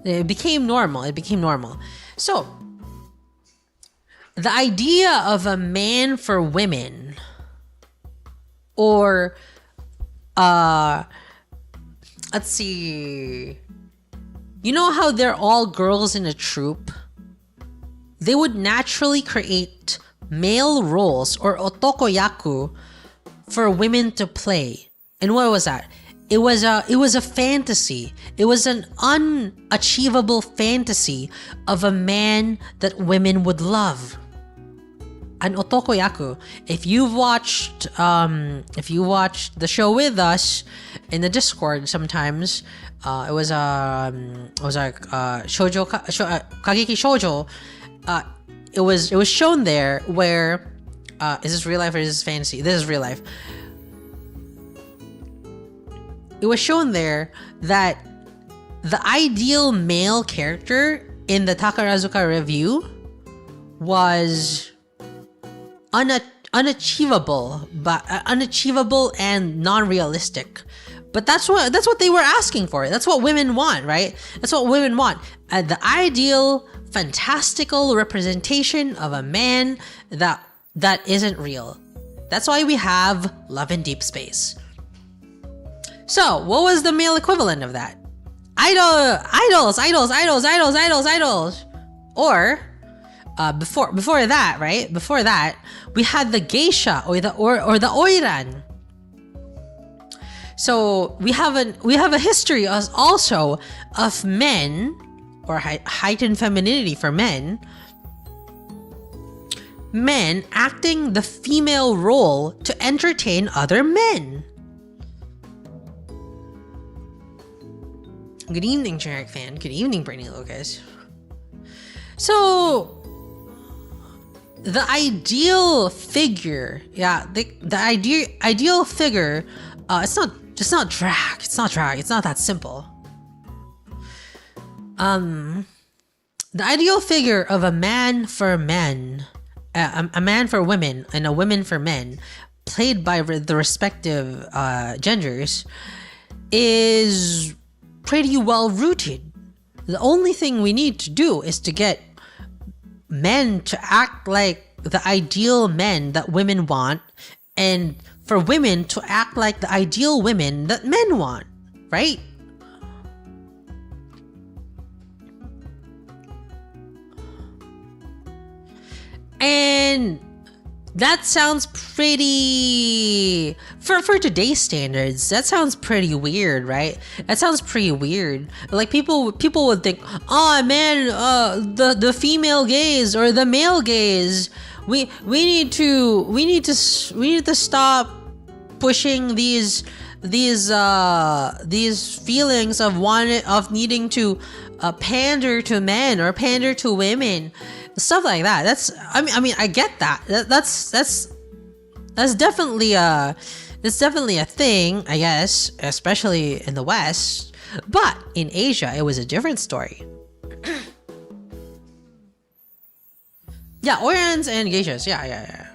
It became normal. So, the idea of a man for women, or, let's see, you know how they're all girls in a troupe? They would naturally create male roles or otokoyaku for women to play. And what was that? It was a fantasy. It was an unachievable fantasy of a man that women would love. An otokoyaku. If you watched the show with us in the Discord sometimes, it was like shoujo kageki shoujo. It was shown there where is this real life or is this fantasy? This is real life. It was shown there that the ideal male character in the Takarazuka review was unachievable and non-realistic. But that's what they were asking for. That's what women want, right? That's what women want. The ideal, fantastical representation of a man that isn't real. That's why we have Love in Deep Space. So, what was the male equivalent of that? Idols. Or before that, right? Before that, we had the geisha or the oiran. So we have a history also of men, or heightened femininity for men acting the female role to entertain other men. Good evening, generic fan. Good evening, Brainy Lucas. So the ideal figure, the ideal figure, it's not drag. It's not that simple. The ideal figure of a man for men, a man for women, and a woman for men, played by the respective genders, is pretty well rooted. The only thing we need to do is to get men to act like the ideal men that women want, and for women to act like the ideal women that men want, right? And that sounds pretty, for today's standards, that sounds pretty weird, right? That sounds pretty weird. Like people would think, oh man, the female gaze or the male gaze, we need to stop pushing these feelings of needing to pander to men or pander to women, stuff like that. I mean I get that. That's definitely a thing, I guess, especially in the West. But in Asia, it was a different story. Yeah, Orans and geishas. Yeah.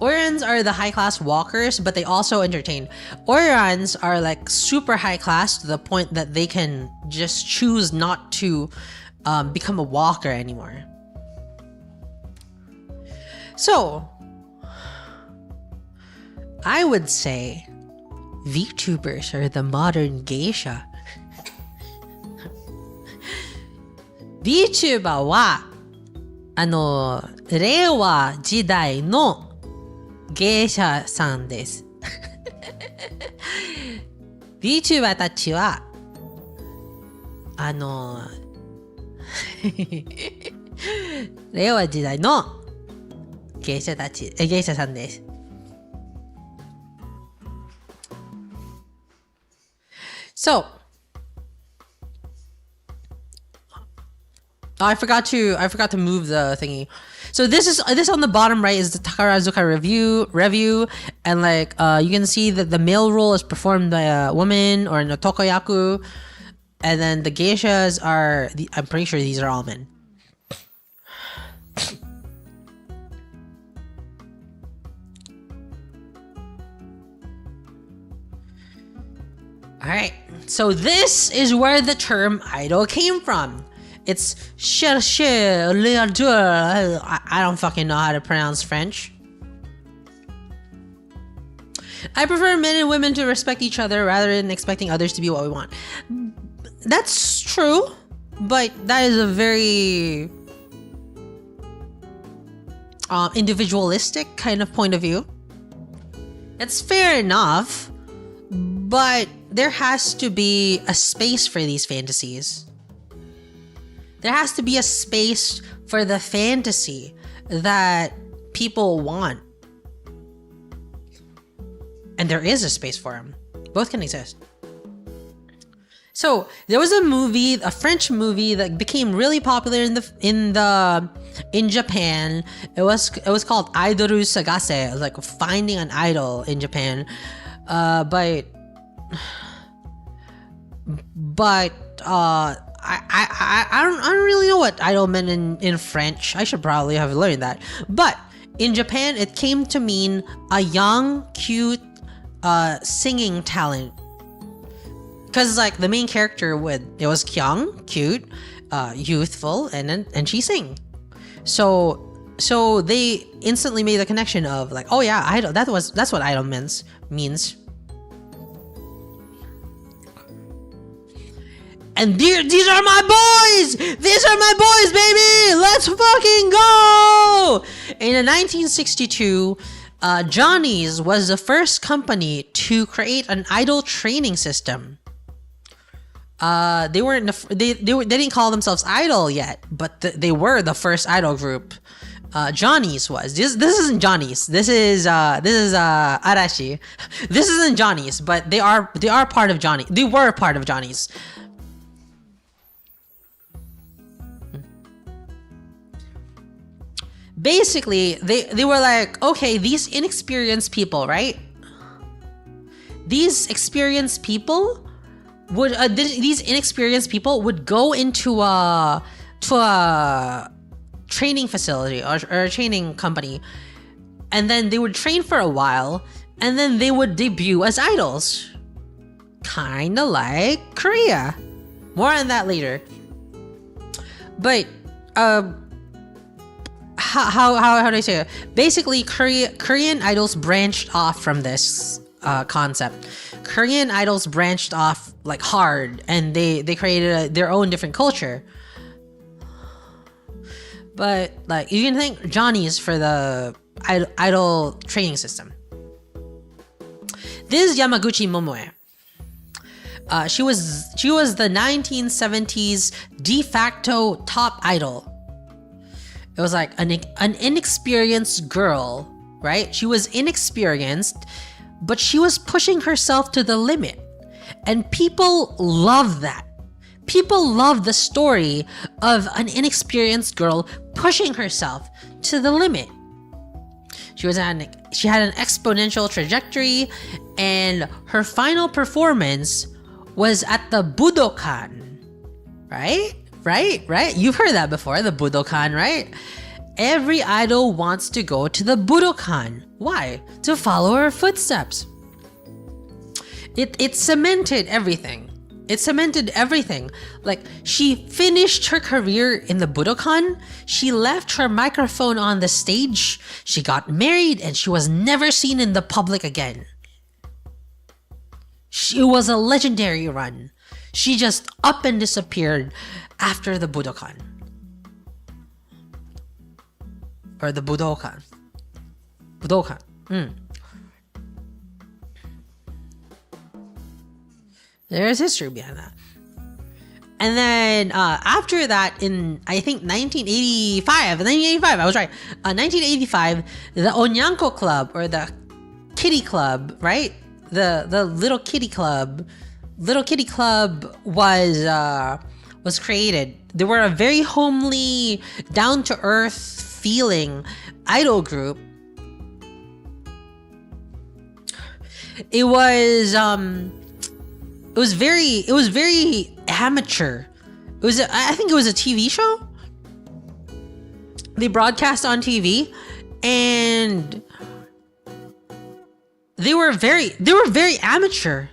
Orans are the high-class walkers, but they also entertain. Orans are like super high-class to the point that they can just choose not to become a walker anymore. So, I would say VTubers are the modern geisha. VTuber は令和時代の芸者さんです。VTuber たちは令和時代の芸者さんです。So, I forgot to move the thingy. So this on the bottom right is the Takarazuka review, and like you can see that the male role is performed by a woman or an otokoyaku, and then the geishas are I'm pretty sure these are all men. Alright, so this is where the term idol came from. It's chercher l'idole. I don't fucking know how to pronounce French. I prefer men and women to respect each other rather than expecting others to be what we want. That's true, but that is a very individualistic kind of point of view. It's fair enough, but there has to be a space for these fantasies. There has to be a space for the fantasy that people want. And there is a space for them. Both can exist. So there was a French movie that became really popular in Japan. It was called Aidoru Sagase. It was like finding an idol in Japan. But I don't really know what idol meant in French. I should probably have learned that. But in Japan, it came to mean a young, cute singing talent. Because like the main character it was young, cute, youthful, and she sang. So they instantly made the connection of like, oh yeah, idol. That's what idol means. And these are my boys! These are my boys, baby! Let's fucking go! In 1962, Gianni's was the first company to create an idol training system. They didn't call themselves Idol yet, but they were the first idol group. Gianni's was. This isn't Gianni's. This is Arashi. This isn't Gianni's, but they are part of Gianni. They were part of Gianni's. Basically, they were like, okay, these inexperienced people, right? These inexperienced people would go into a training facility or a training company, and then they would train for a while, and then they would debut as idols, kind of like Korea. More on that later. But how do I say it? Basically, Korean idols branched off from this concept. Korean idols branched off like hard, and they created their own different culture. But like you can thank Gianni's for the idol training system. This is Yamaguchi Momoe. She was the 1970s de facto top idol. It was like an inexperienced girl, right? She was inexperienced, but she was pushing herself to the limit. And people love that. People love the story of an inexperienced girl pushing herself to the limit. She had an exponential trajectory, and her final performance was at the Budokan, right? Right? You've heard that before, the Budokan, right? Every idol wants to go to the Budokan. Why? To follow her footsteps. It cemented everything. It cemented everything. Like, she finished her career in the Budokan. She left her microphone on the stage. She got married, and she was never seen in the public again. It was a legendary run. She just up and disappeared after the Budokan. Or the Budokan. There's history behind that. And then after that, in I think 1985, I was right. 1985, the Onyanko Club, or the Kitty Club, right? The Little Kitty Club was created. They were a very homely, down to earth feeling idol group. It was very amateur. I think it was a TV show. They broadcast on TV, and they were very amateur.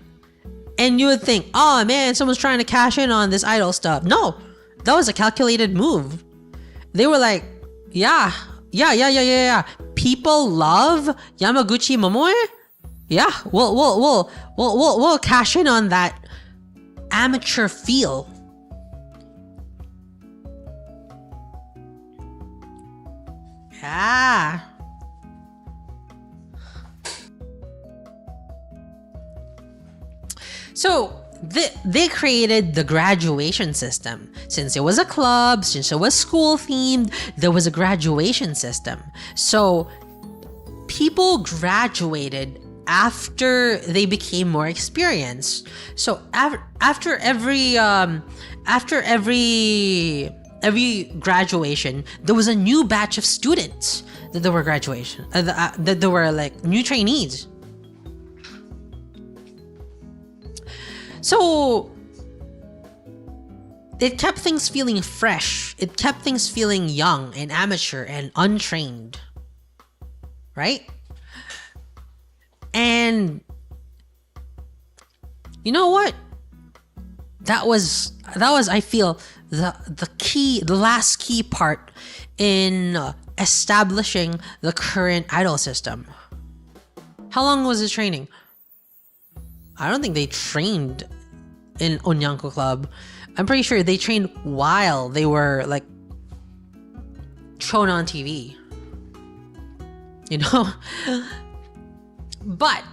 And you would think, oh man, someone's trying to cash in on this idol stuff. No, that was a calculated move. They were like, yeah. People love Yamaguchi Momoe. Yeah, we'll cash in on that amateur feel. Yeah. So they created the graduation system. Since it was a club, since it was school themed, there was a graduation system. So people graduated after they became more experienced. So after every graduation, there was a new batch of students that there were graduation that there were like new trainees. So it kept things feeling fresh. It kept things feeling young and amateur and untrained. Right? And you know what? That was I feel the last key part in establishing the current idol system. How long was the training? I don't think they trained in Onyanko Club. I'm pretty sure they trained while they were like shown on TV. You know? But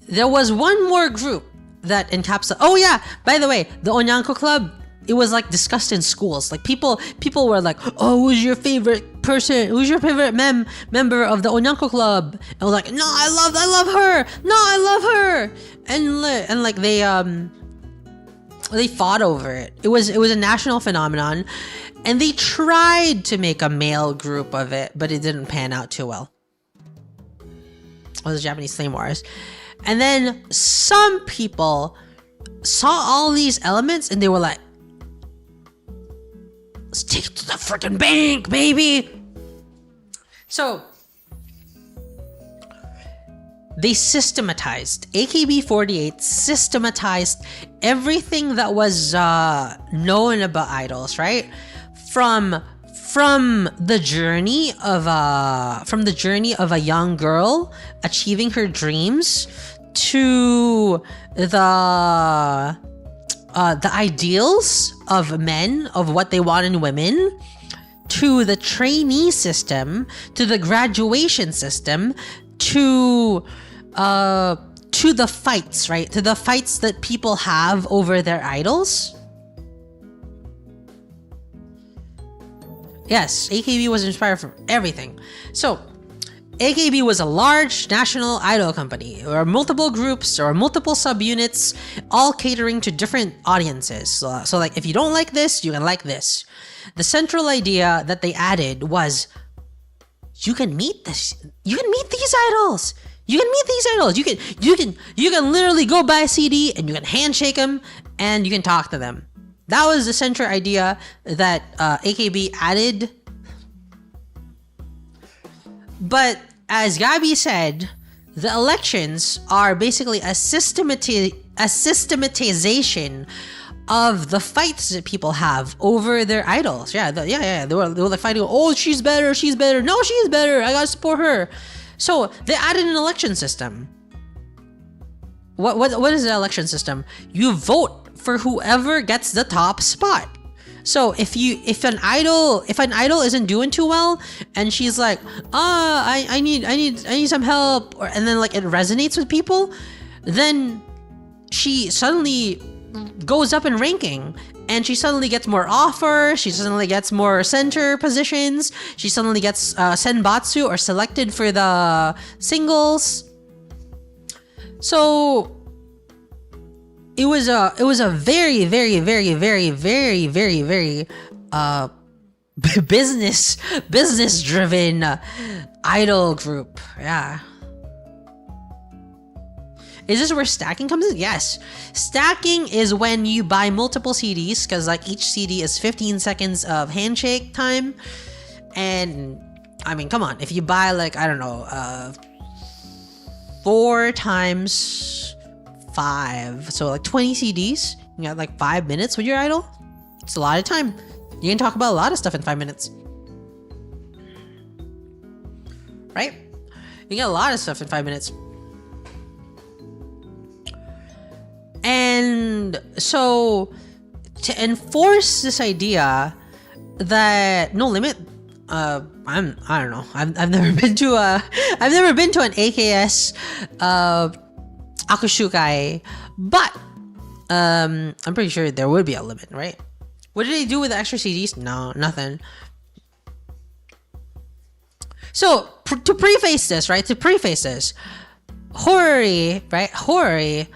there was one more group that encapsulated. Oh yeah, by the way, the Onyanko Club, it was like discussed in schools. Like people were like, oh, who's your favorite person? Who's your favorite member of the Onyanko Club? And I was like, no, I love her. No, I love her. And like they fought over it. It was a national phenomenon, and they tried to make a male group of it, but it didn't pan out too well. It was the Japanese Flame Wars. And then some people saw all these elements and they were like, let's take it to the freaking bank, baby. So they systematized, AKB48 systematized everything that was known about idols, right? From the journey of a young girl achieving her dreams to the ideals of men, of what they want in women, to the trainee system, to the graduation system, to the fights, right? To the fights that people have over their idols. Yes, AKB was inspired from everything. So, AKB was a large national idol company. There were multiple groups, there were multiple subunits, all catering to different audiences. So like, if you don't like this, you can like this. The central idea that they added was, you can meet these idols. You can meet these idols. You can literally go buy a CD and you can handshake them and you can talk to them. That was the central idea that AKB added. But as Gabi said, the elections are basically a systematization of the fights that people have over their idols. Yeah. They were like fighting. Oh, she's better. No, she's better. I gotta support her. So they added an election system. What is the election system? You vote for whoever gets the top spot. So if an idol isn't doing too well and she's like, I need some help, and then like it resonates with people, then she suddenly goes up in ranking and she suddenly gets more offers, she suddenly gets more center positions, she suddenly gets senbatsu or selected for the singles. So it was a very business driven idol group. Yeah. Is this where stacking comes in? Yes. Stacking is when you buy multiple CDs, because like each CD is 15 seconds of handshake time. And I mean, come on, if you buy like, I don't know, 4 times 5. So like 20 CDs. You got like 5 minutes with your idol. It's a lot of time. You can talk about a lot of stuff in 5 minutes. Right? You get a lot of stuff in 5 minutes. And so to enforce this idea that no limit, I don't know. I've never been to an AKS Akushukai, but I'm pretty sure there would be a limit, right? What did they do with the extra CDs? No, nothing. So to preface this, Hori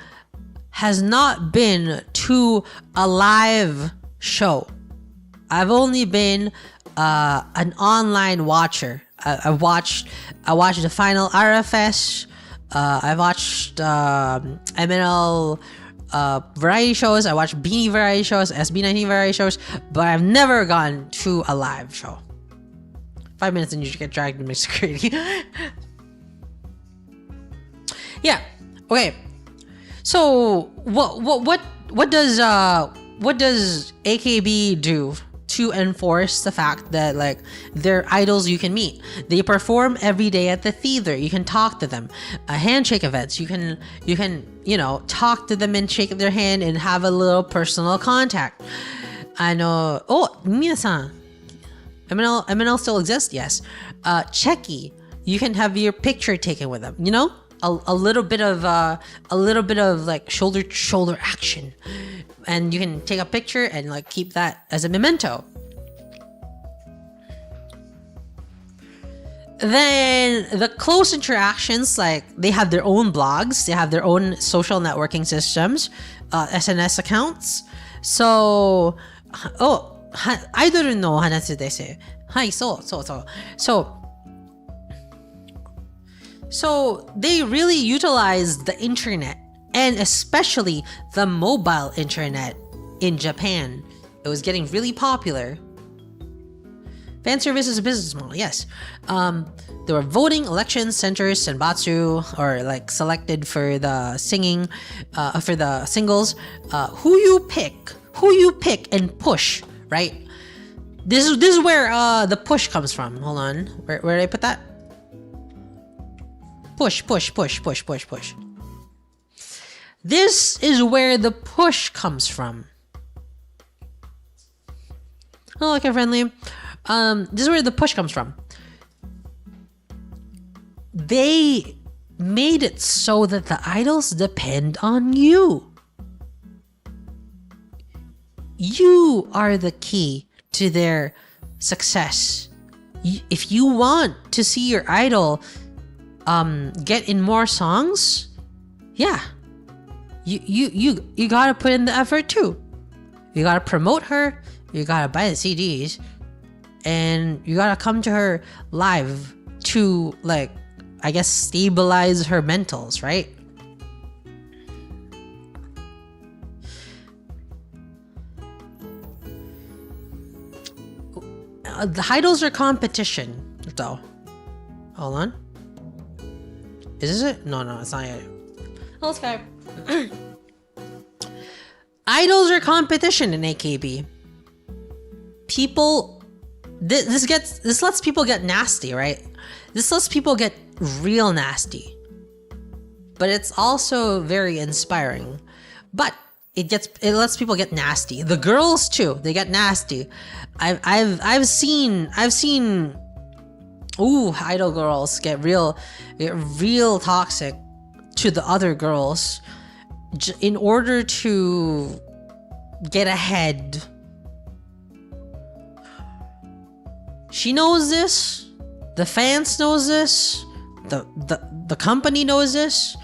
has not been to a live show. I've only been an online watcher. I watched the final RFS. I watched MNL variety shows. I watched Beanie variety shows, SB19 variety shows, but I've never gone to a live show. 5 minutes and you should get dragged into security. Yeah. Okay. So what does AKB do to enforce the fact that like they're idols you can meet? They perform every day at the theater. You can talk to them. Handshake events. You can talk to them and shake their hand and have a little personal contact. I know. Oh, minasan. MNL still exists. Yes. Checky. You can have your picture taken with them. You know. A little bit of like shoulder to shoulder action, and you can take a picture and like keep that as a memento. Then the close interactions, like they have their own blogs, they have their own social networking systems, SNS accounts. So, aidol no hanasu desu. Hai, So they really utilize the internet, and especially the mobile internet in Japan. It was getting really popular. Fan service is a business model, yes. There were voting, elections, centers, senbatsu, or like selected for the singing, for the singles. Who you pick and push, right? This is where the push comes from. Hold on, where did I put that? Push. This is where the push comes from. Oh, okay, friendly. This is where the push comes from. They made it so that the idols depend on you. You are the key to their success. If you want to see your idol get in more songs, yeah, you gotta put in the effort too. You gotta promote her, you gotta buy the CDs, and you gotta come to her live to, like, I guess, stabilize her mentals, right? The idols are competition, though. Hold on. Is this it? No, it's not yet. Oh, let's go. Idols are competition in AKB. People, this lets people get nasty, right? This lets people get real nasty. But it's also very inspiring. But it lets people get nasty. The girls too, they get nasty. I've seen idol girls get real toxic to the other girls in order to get ahead. She knows this, the fans knows this, the company knows this,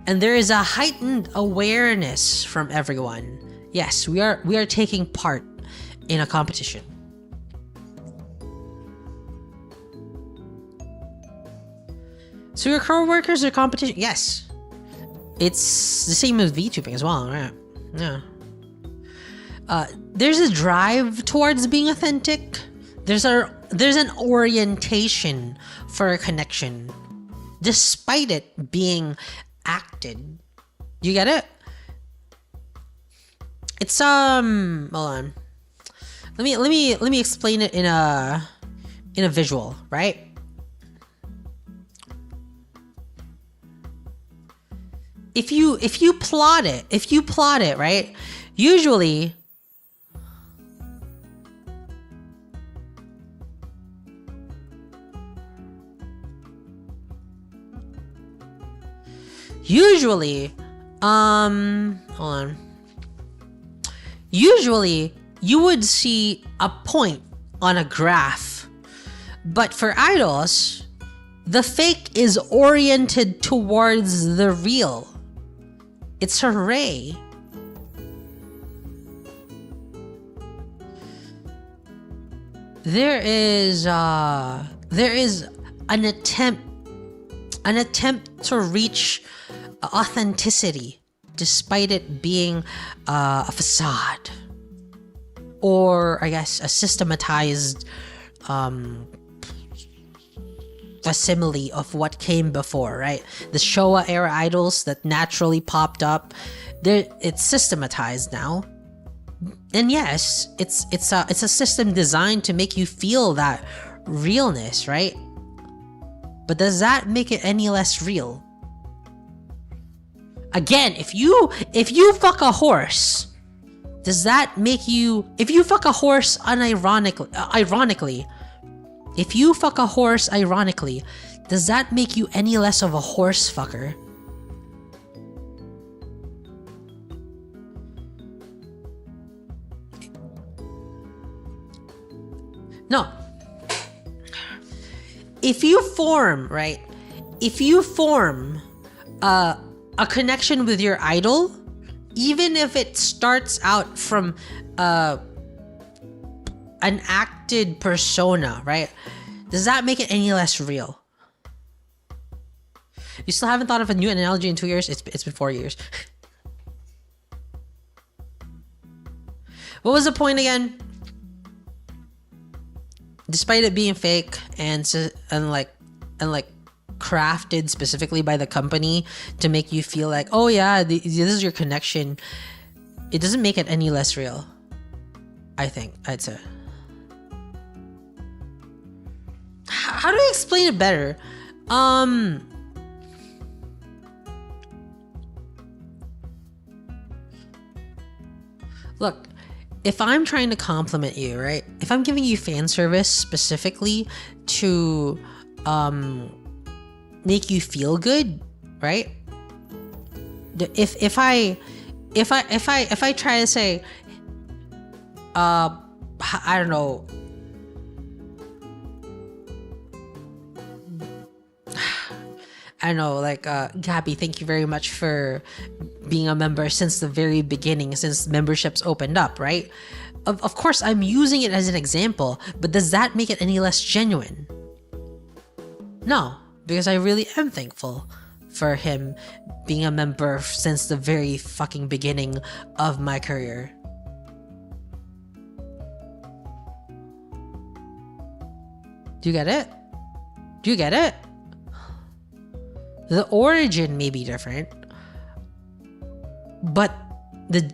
and there is a heightened awareness from everyone. Yes, we are taking part in a competition. So your co-workers are competition? Yes. It's the same as VTubing as well, right? Yeah. There's a drive towards being authentic. There's an orientation for a connection, despite it being acted. You get it? It's hold on. Let me explain it in a visual, right? If you plot it, right? Usually hold on. Usually you would see a point on a graph. But for idols, the fake is oriented towards the real. It's a ray. There is an attempt to reach authenticity despite it being a facade, or I guess a systematized facsimile of what came before, right? The Showa era idols that naturally popped up, it's systematized now. And yes, it's a system designed to make you feel that realness, right? But does that make it any less real? Again, if you fuck a horse, does that make you, if you fuck a horse ironically, if you fuck a horse ironically, does that make you any less of a horse fucker? No. If you form, right? If you form a connection with your idol, even if it starts out from an acted persona, right? Does that make it any less real? You still haven't thought of a new analogy in 2 years? It's been 4 years. What was the point again? Despite it being fake and crafted specifically by the company to make you feel like, oh yeah, this is your connection, it doesn't make it any less real. I'd say. How do I explain it better? Look, if I'm trying to compliment you, right? If I'm giving you fan service specifically to make you feel good, right? If I try to say, I don't know, like, Gabby, thank you very much for being a member since the very beginning, since memberships opened up, right? Of course, I'm using it as an example, but does that make it any less genuine? No, because I really am thankful for him being a member since the very fucking beginning of my career. Do you get it? The origin may be different, but the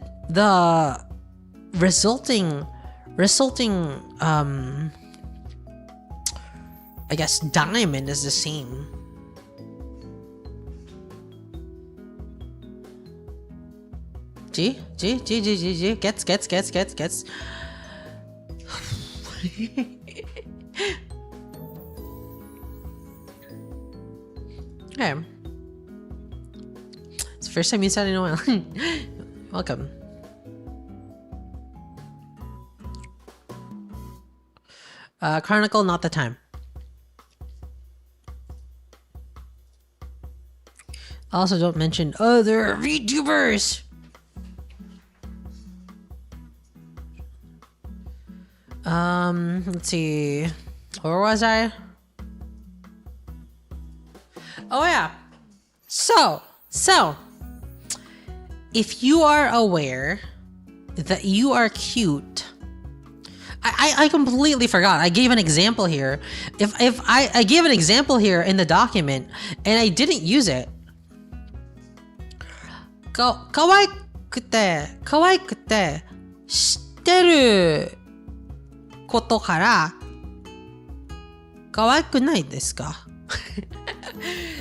resulting I guess diamond is the same. G gets Okay. It's the first time you said it in a while. Welcome. Chronicle, not the time. Also, don't mention other VTubers. Let's see. Where was I? Oh yeah. So, if you are aware that you are cute, I completely forgot. I gave an example here. If I gave an example here in the document and I didn't use it. Kawaii くて可愛くて知ってることから可愛くないですか？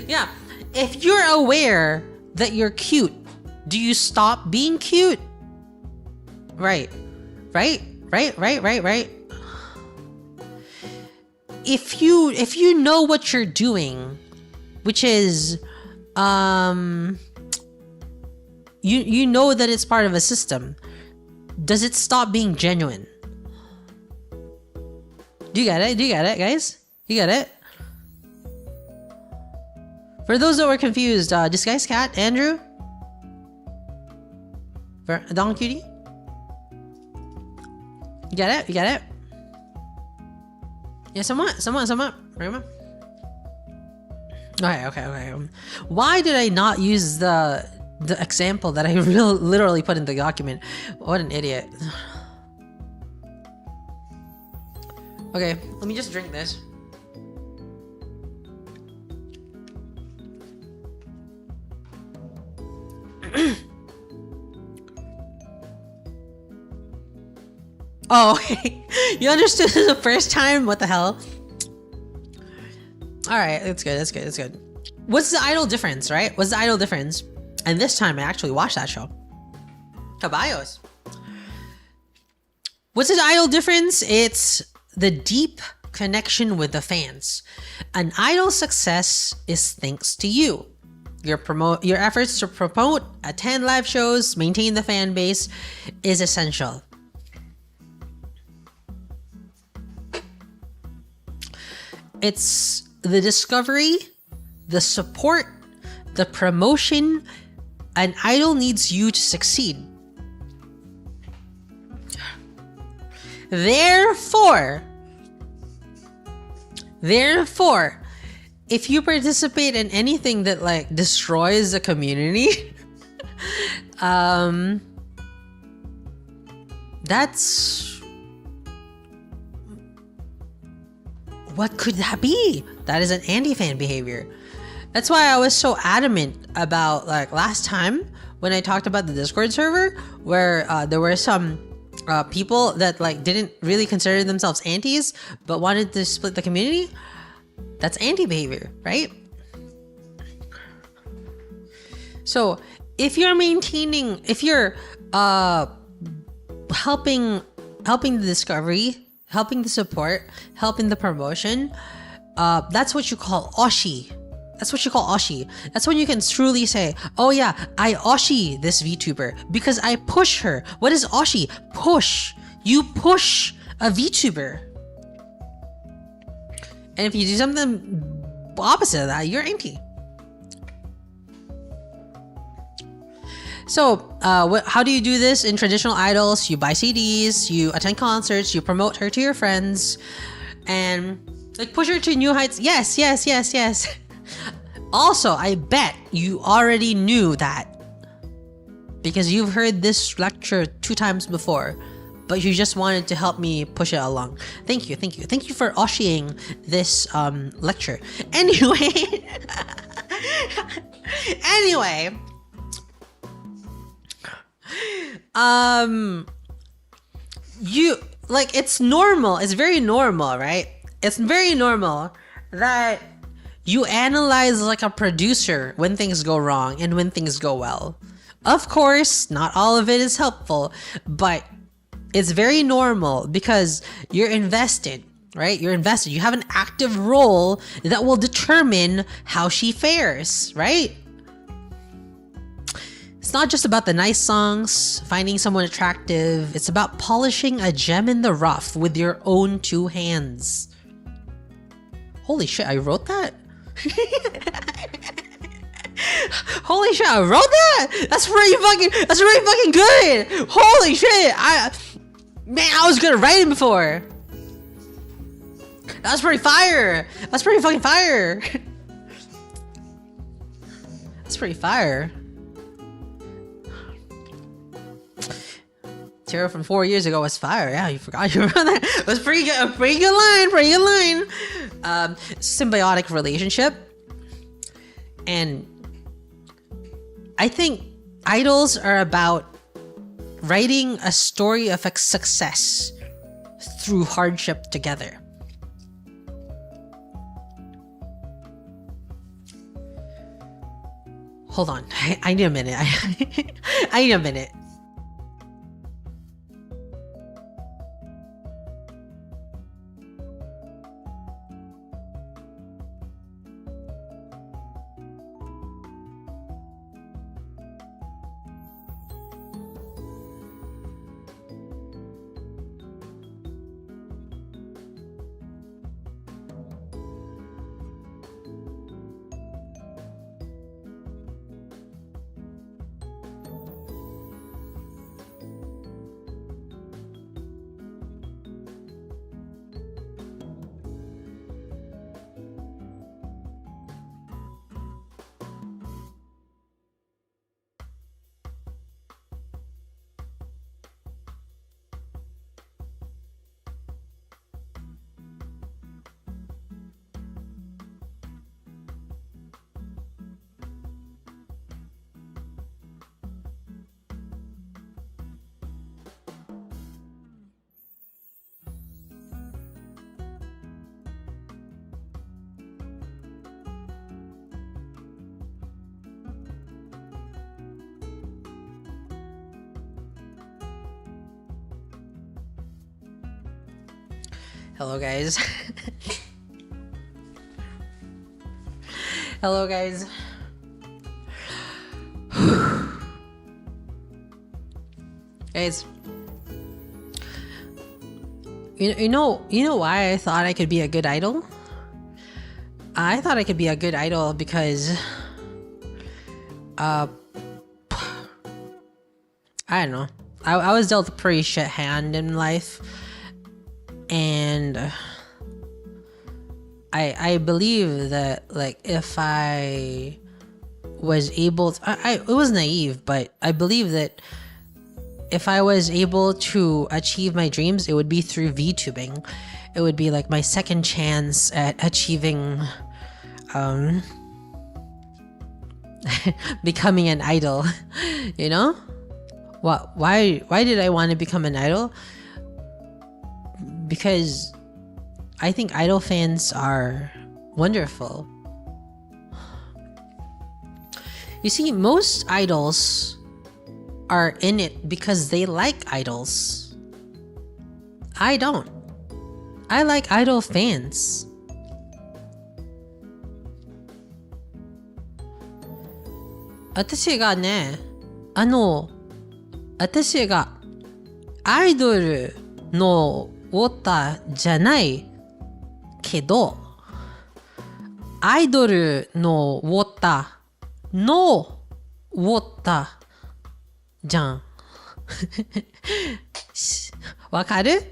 Yeah, if you're aware that you're cute, do you stop being cute? Right. If you know what you're doing, which is you know that it's part of a system, does it stop being genuine? Do you get it? Guys? You get it? For those that were confused, Disguised Cat, Andrew? Don Cutie? You get it? Yeah, somewhat. Remember? Okay. Why did I not use the example that I literally put in the document? What an idiot. Okay, let me just drink this. Oh, you understood this the first time? What the hell? Alright, that's good. What's the idol difference, right? What's the idol difference? And this time I actually watched that show. Caballos. What's the idol difference? It's the deep connection with the fans. An idol's success is thanks to you. Your efforts to promote, attend live shows, maintain the fan base is essential. It's the discovery, the support, the promotion. An idol needs you to succeed. Therefore, if you participate in anything that like destroys the community, that's what could that be? That is an anti-fan behavior. That's why I was so adamant about like last time when I talked about the Discord server where there were some people that like didn't really consider themselves antis but wanted to split the community. That's anti-behavior, right? So if you're helping the discovery, helping the support, helping the promotion, that's what you call oshi. That's when you can truly say, oh yeah, I oshi this VTuber because I push her. What is oshi? Push. You push a VTuber. And if you do something opposite of that, you're anti. So, how do you do this in traditional idols? You buy CDs, you attend concerts, you promote her to your friends, and like push her to new heights. Yes. Also, I bet you already knew that because you've heard this lecture 2 times before, but you just wanted to help me push it along. Thank you for oshiing this lecture. Anyway, you like it's normal. It's very normal, right? It's very normal that you analyze like a producer when things go wrong and when things go well. Of course, not all of it is helpful, but it's very normal because you're invested, right? You're invested. You have an active role that will determine how she fares, right? It's not just about the nice songs, finding someone attractive. It's about polishing a gem in the rough with your own 2 hands. Holy shit, I wrote that? Holy shit, I wrote that? That's pretty fucking good. Holy shit. I was good at writing before. That's pretty fire. That's pretty fucking fire. That's pretty fire. Tara from 4 years ago was fire. Yeah, you forgot you wrote that. It was pretty good. A pretty good line. Symbiotic relationship. And I think idols are about writing a story of success through hardship together. Hold on. I need a minute. I need a minute. Hello guys. Hello guys. Guys, you know why I thought I could be a good idol? I thought I could be a good idol because I don't know. I was dealt a pretty shit hand in life. And I believe that, like, if I was able to, it was naive, but I believe that if I was able to achieve my dreams, it would be through VTubing. It would be like my second chance at achieving becoming an idol. You know? Why did I want to become an idol? Because I think idol fans are wonderful. You see, most idols are in it because they like idols. I don't. I like idol fans. Watashi ga ne, 私がアイドルのウォーターじゃないけど、アイドルのウォーターのウォーターじゃん。わかる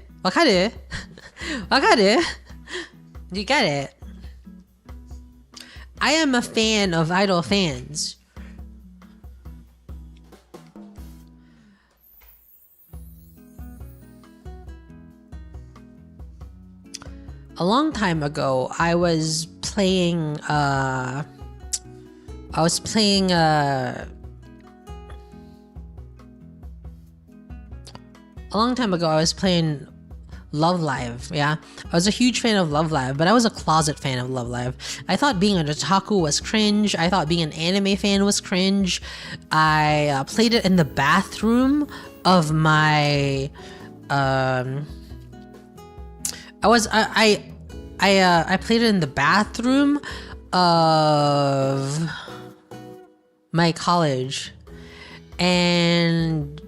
You get it? I am a fan of idol fans. A long time ago, I was playing a long time ago, I was playing Love Live, yeah? I was a huge fan of Love Live, but I was a closet fan of Love Live. I thought being an otaku was cringe. I thought being an anime fan was cringe. I played it in the bathroom of my... I played it in the bathroom of my college, and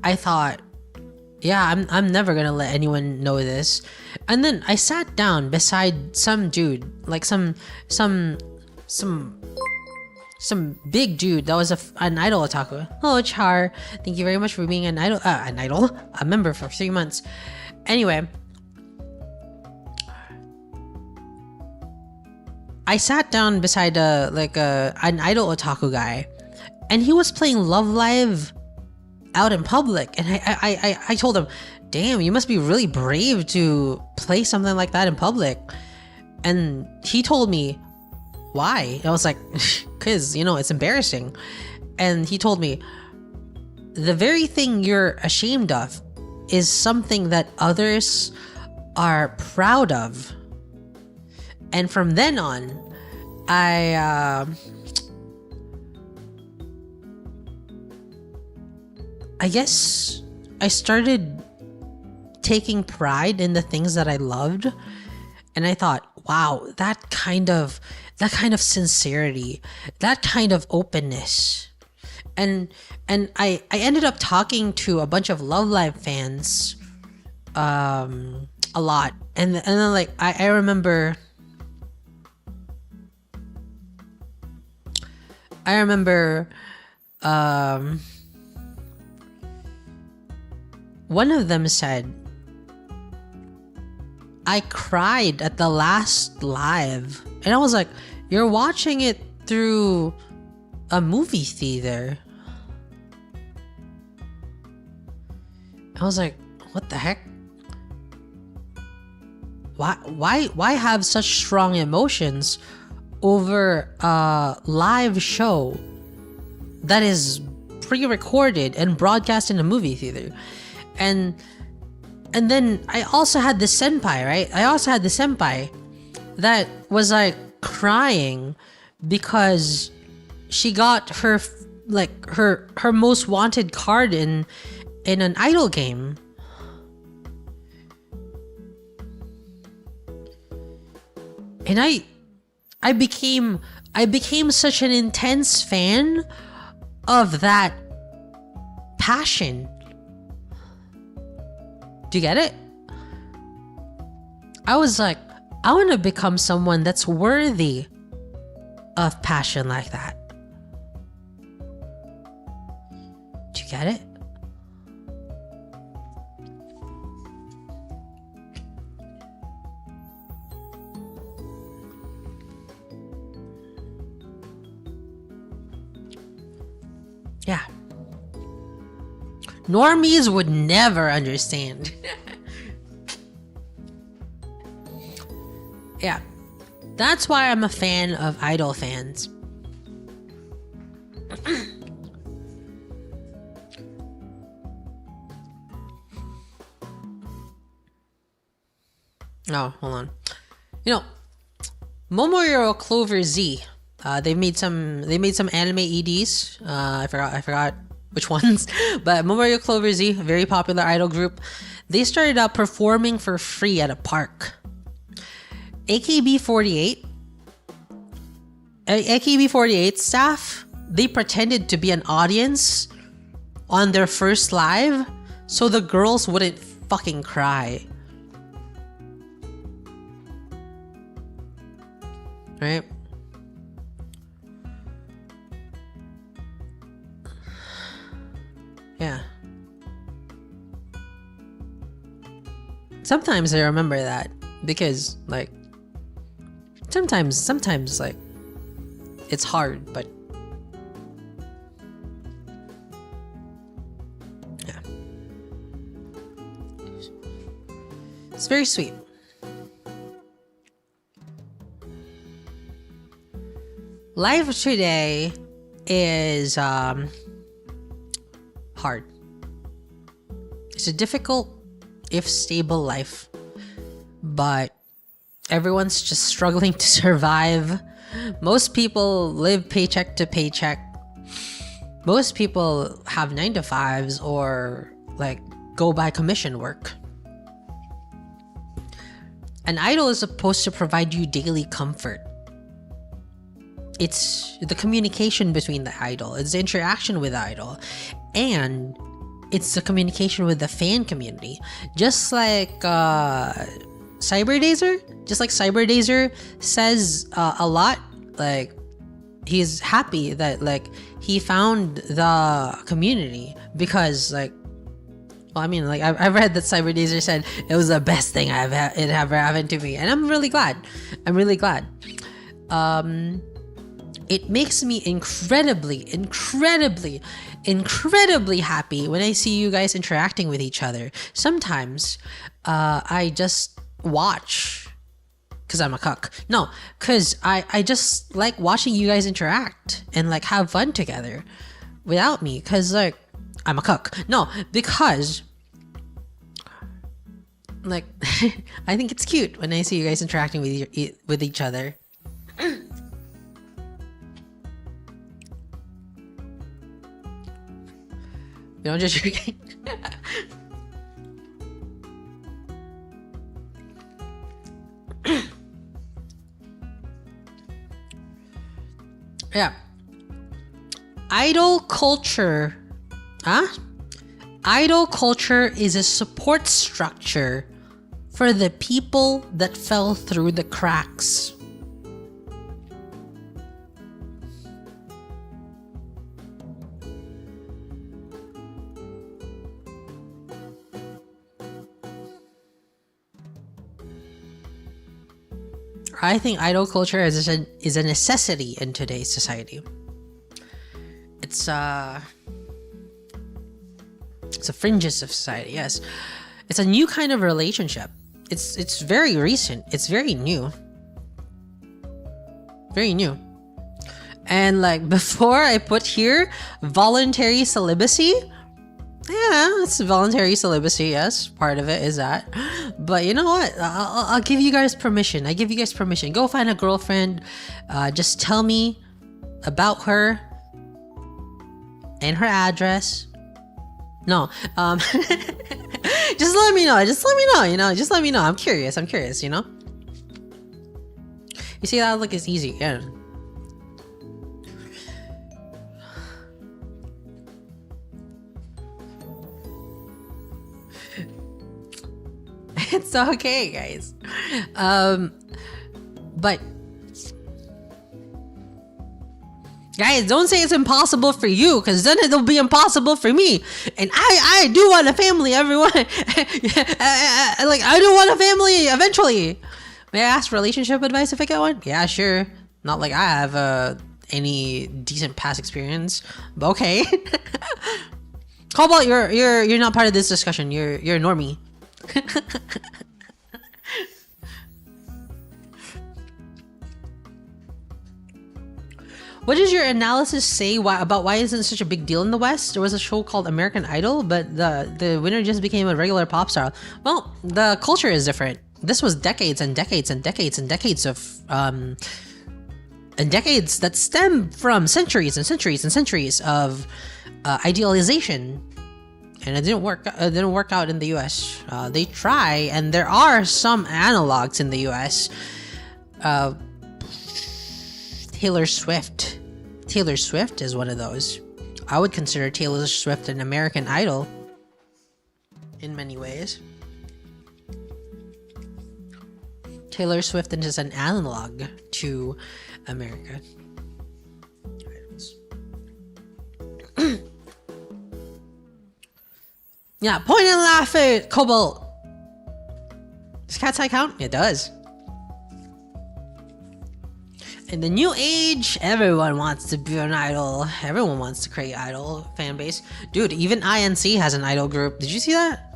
I thought, yeah, I'm never gonna let anyone know this. And then I sat down beside some dude, like some big dude that was an idol otaku. Hello, Char. Thank you very much for being a member for 3 months. Anyway, I sat down beside an idol otaku guy, and he was playing Love Live out in public, and I told him, damn, you must be really brave to play something like that in public. And he told me, why? And I was like, cause, it's embarrassing. And he told me, the very thing you're ashamed of is something that others are proud of. And from then on, I guess I started taking pride in the things that I loved, and I thought, wow, that kind of sincerity, that kind of openness. And I ended up talking to a bunch of Love Live fans a lot. And then like I remember one of them said, I cried at the last live. And I was like, you're watching it through a movie theater. I was like, what the heck? Why have such strong emotions over a live show that is pre-recorded and broadcast in a movie theater? And then I also had the senpai, right? I also had the senpai that was like crying because she got her most wanted card in an idol game. And I became such an intense fan of that passion. Do you get it? I was like, I want to become someone that's worthy of passion like that. Do you get it? Yeah. Normies would never understand. Yeah. That's why I'm a fan of idol fans. Oh, hold on. You know, Momoyoro Clover Z. They made some anime EDs. I forgot which ones, but Momoyoro Clover Z, a very popular idol group. They started out performing for free at a park. AKB48 staff, they pretended to be an audience on their first live so the girls wouldn't fucking cry. Right? Yeah. Sometimes I remember that because like sometimes like it's hard, but yeah. It's very sweet. Life today is hard. It's a difficult if stable life, but everyone's just struggling to survive. Most people live paycheck to paycheck. Most people have 9-to-5s or like go by commission work. An idol is supposed to provide you daily comfort. It's the communication between the idol, it's the interaction with the idol, and it's the communication with the fan community. Just like Cyberdazer says a lot, like he's happy that like he found the community because like, well, I mean, like I've read that Cyberdazer said it was the best thing it ever happened to me, and I'm really glad. It makes me incredibly happy when I see you guys interacting with each other. Sometimes I just watch because I'm a cuck. No, because I just like watching you guys interact and like have fun together without me, because like I'm a cook. No, because like I think it's cute when I see you guys interacting with each other. You know, just yeah. Idol culture. Idol culture is a support structure for the people that fell through the cracks. I think idol culture is a necessity in today's society. It's the fringes of society. Yes, it's a new kind of relationship. It's very recent. It's very new. Very new. And like before, I put here voluntary celibacy. Yeah, it's voluntary celibacy. Yes, part of it is that. But you know what? I'll give you guys permission. I give you guys permission. Go find a girlfriend. Just tell me about her and her address. No, just let me know. Just let me know. You know, just let me know. I'm curious. You know. You see that? Look, it's easy. Yeah. It's okay, guys. But guys, don't say it's impossible for you, because then it'll be impossible for me. And I do want a family, everyone. Like, I do want a family eventually. May I ask relationship advice if I get one? Yeah, sure. Not like I have any decent past experience, but okay. How about you're not part of this discussion? You're a normie. What does your analysis say about why isn't it such a big deal in the West? There was a show called American Idol, but the winner just became a regular pop star. Well, the culture is different. This was decades and decades and decades and decades of and decades that stem from centuries and centuries and centuries of idealization. And it didn't work out in the US. They try, and there are some analogs in the US. Taylor Swift is one of those. I would consider Taylor Swift an American Idol in many ways. Taylor Swift is an analog to America. Yeah, point and laugh at Cobalt. Does Cat's Eye count? It does. In the new age, everyone wants to be an idol. Everyone wants to create idol fan base. Dude, even INC has an idol group. Did you see that?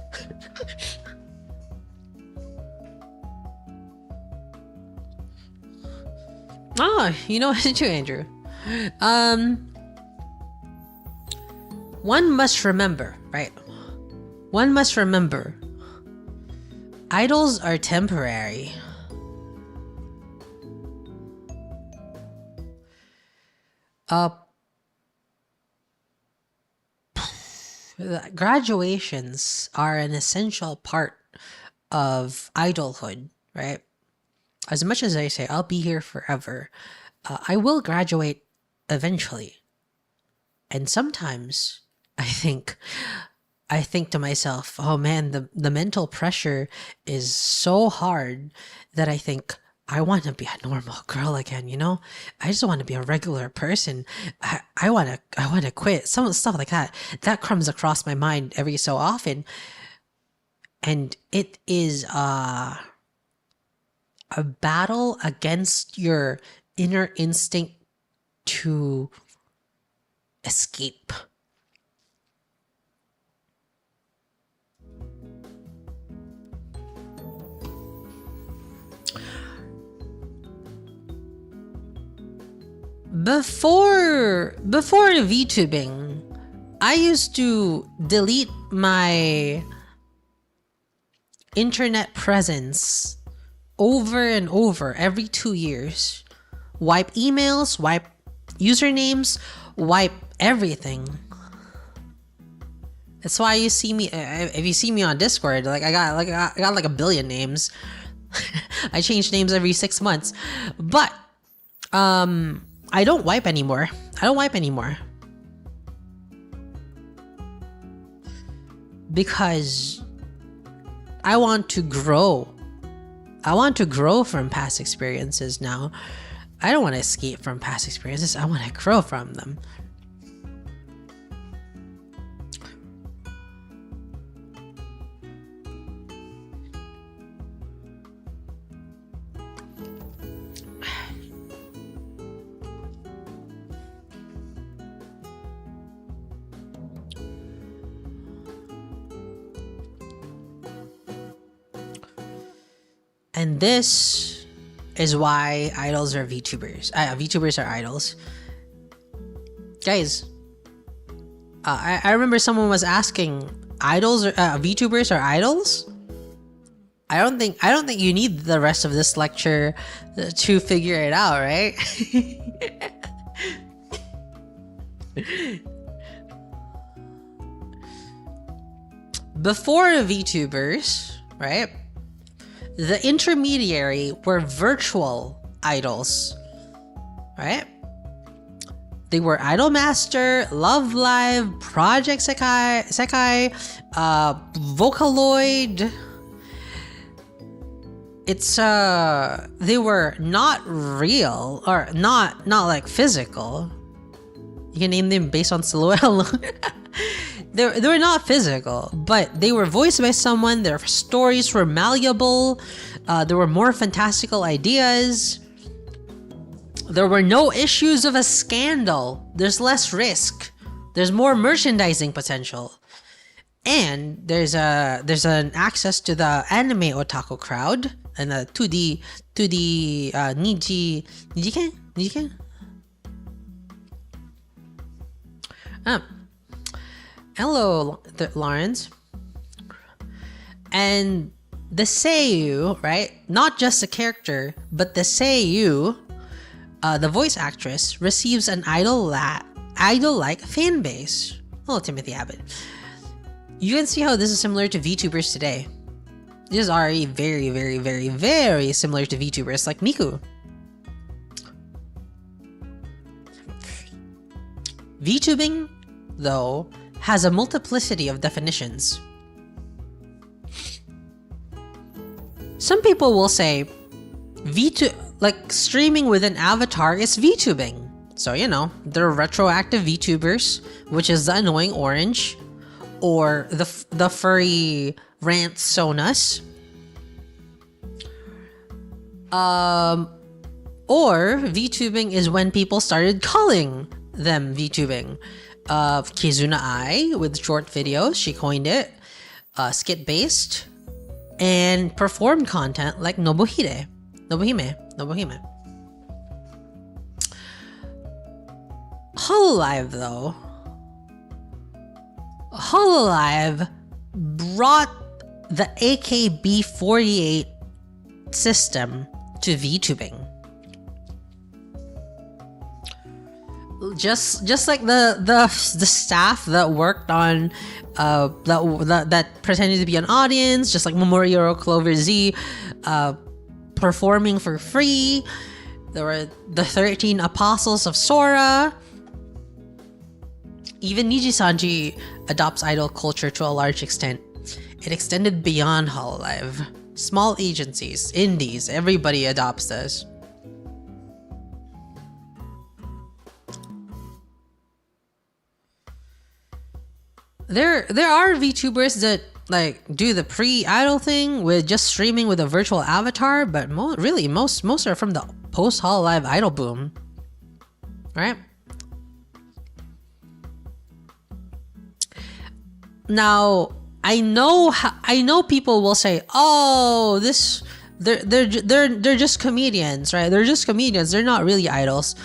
Oh, you know what too, Andrew. One must remember, right? One must remember, idols are temporary. Graduations are an essential part of idolhood, right? As much as I say, I'll be here forever, I will graduate eventually. And sometimes I think to myself, oh man, the mental pressure is so hard that I think I want to be a normal girl again, you know? I just want to be a regular person. I want to quit. Some stuff like that. That comes across my mind every so often. And it is a battle against your inner instinct to escape. Before VTubing, I used to delete my internet presence over and over every 2 years. Wipe emails, wipe usernames, wipe everything. That's why you see me, if you see me on Discord, like I got like a billion names. I change names every 6 months. But I don't wipe anymore. Because I want to grow. I want to grow from past experiences now. I don't want to escape from past experiences. I want to grow from them. And this is why idols are VTubers. VTubers are idols. Guys, I remember someone was asking, idols or VTubers are idols? I don't think you need the rest of this lecture to figure it out, right? Before VTubers, right? The intermediary were virtual idols, right? They were Idolmaster, Love Live, Project Sakai, Vocaloid. They were not real or not like physical. You can name them based on silhouette alone. They were not physical, but they were voiced by someone. Their stories were malleable. There were more fantastical ideas. There were no issues of a scandal. There's less risk. There's more merchandising potential. And there's an access to the anime otaku crowd and the 2D Nijiken? Hello, Lawrence. And the seiyuu, right? Not just the character, but the seiyuu, the voice actress, receives an idol-like fan base. Oh, Timothy Abbott. You can see how this is similar to VTubers today. This is already very, very, very, very similar to VTubers like Miku. VTubing, though, has a multiplicity of definitions. Some people will say streaming with an avatar is VTubing. So, there are retroactive VTubers, which is the annoying orange, or the furry rant Sonas. Or VTubing is when people started calling them VTubing. Kizuna Ai with short videos, she coined it, skit-based, and performed content like Nobuhime. Hololive, though. Hololive brought the AKB48 system to VTubing. Just like the staff that worked on that pretended to be an audience, just like Momorioro Clover Z performing for free. There were the 13 Apostles of Sora. Even Nijisanji adopts idol culture to a large extent. It extended beyond Hololive. Small agencies, indies, everybody adopts this. There are VTubers that do the pre-idol thing with just streaming with a virtual avatar, but most are from the post-Hololive idol boom, right? Now I know people will say, "Oh, they're just comedians, right? They're just comedians. They're not really idols."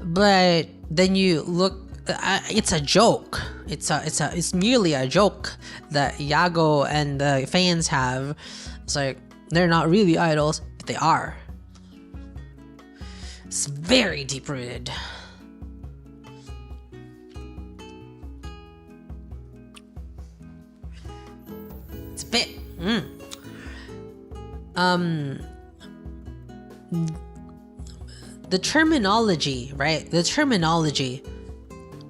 But then you look it's a joke. It's merely a joke that Yago and the fans have. It's like they're not really idols, but they are. It's very deep rooted. It's a bit. The terminology, right? The terminology.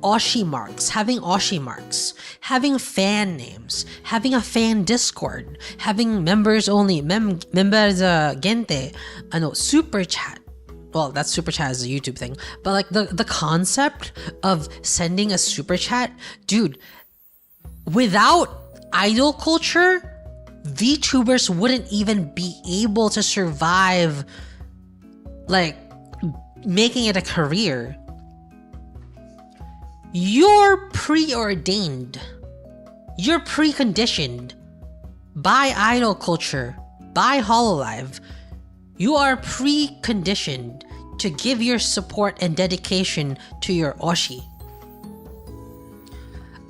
Oshi marks, having Oshi marks, having fan names, having a fan Discord, having members only, members gente, super chat. Well, that's super chat is a YouTube thing, but like the concept of sending a super chat, dude, without idol culture, VTubers wouldn't even be able to survive, like making it a career. You're preordained. You're preconditioned by idol culture, by Hololive. You are preconditioned to give your support and dedication to your Oshi.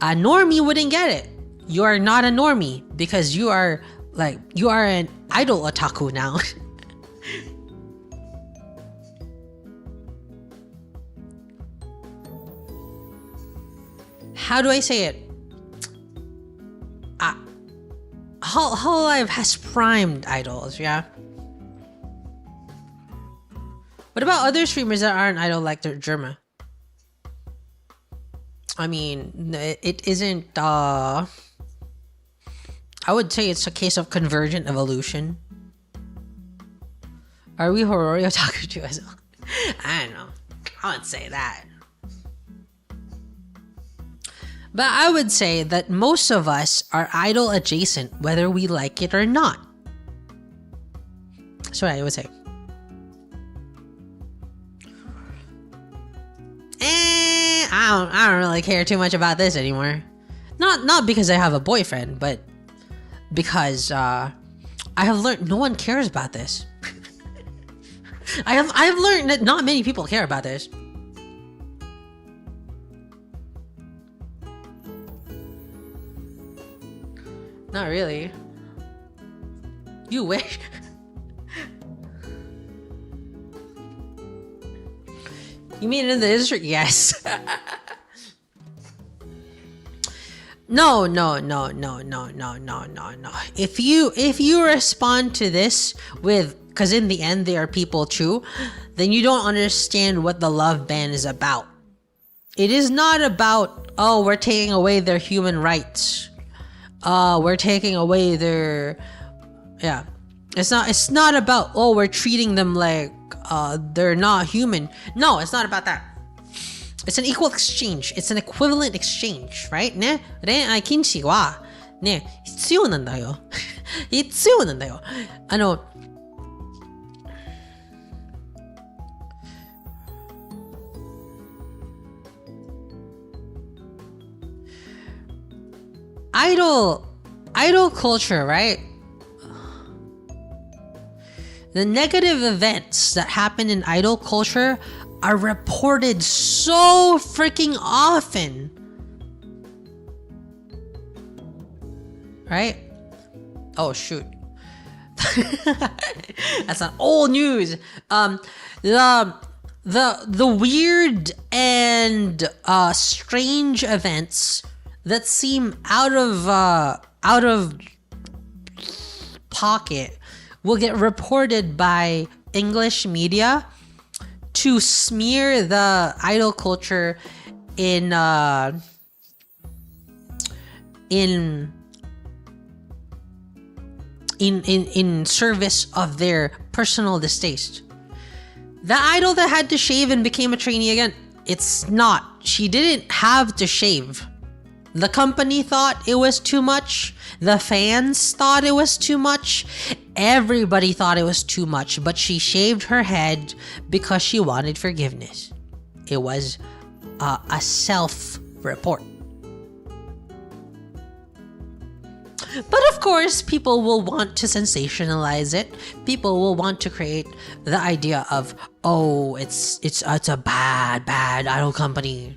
A normie wouldn't get it. You are not a normie because you are an idol otaku now. How do I say it? Hololive has primed idols, yeah? What about other streamers that aren't idol like Germa? I mean, it isn't, I would say it's a case of convergent evolution. Are we Horori otaku too as well? I don't know. I wouldn't say that. But I would say that most of us are idol adjacent, whether we like it or not. That's what I would say. I don't really care too much about this anymore. Not because I have a boyfriend, but because I have learned no one cares about this. I have learned that not many people care about this. Not really. You wish. You mean in the industry? Yes. No. If you respond to this with, because in the end they are people too, then you don't understand what the love ban is about. It is not about, oh, we're taking away their human rights. We're taking away their, yeah. It's not about, oh, we're treating them like they're not human. No, it's not about that. It's an equal exchange. It's an equivalent exchange, right? Ne? 恋愛禁止はね、必要なんだよ。必要なんだよ。idol culture, right? The negative events that happen in idol culture are reported so freaking often. Right? Oh shoot. That's not old news. The weird and strange events that seem out of pocket will get reported by English media to smear the idol culture in service of their personal distaste. The idol that had to shave and became a trainee again, it's not. She didn't have to shave. The company thought it was too much. The fans thought it was too much. Everybody thought it was too much, but she shaved her head because she wanted forgiveness. It was a self-report. But of course, people will want to sensationalize it. People will want to create the idea of, oh, it's a bad idol company.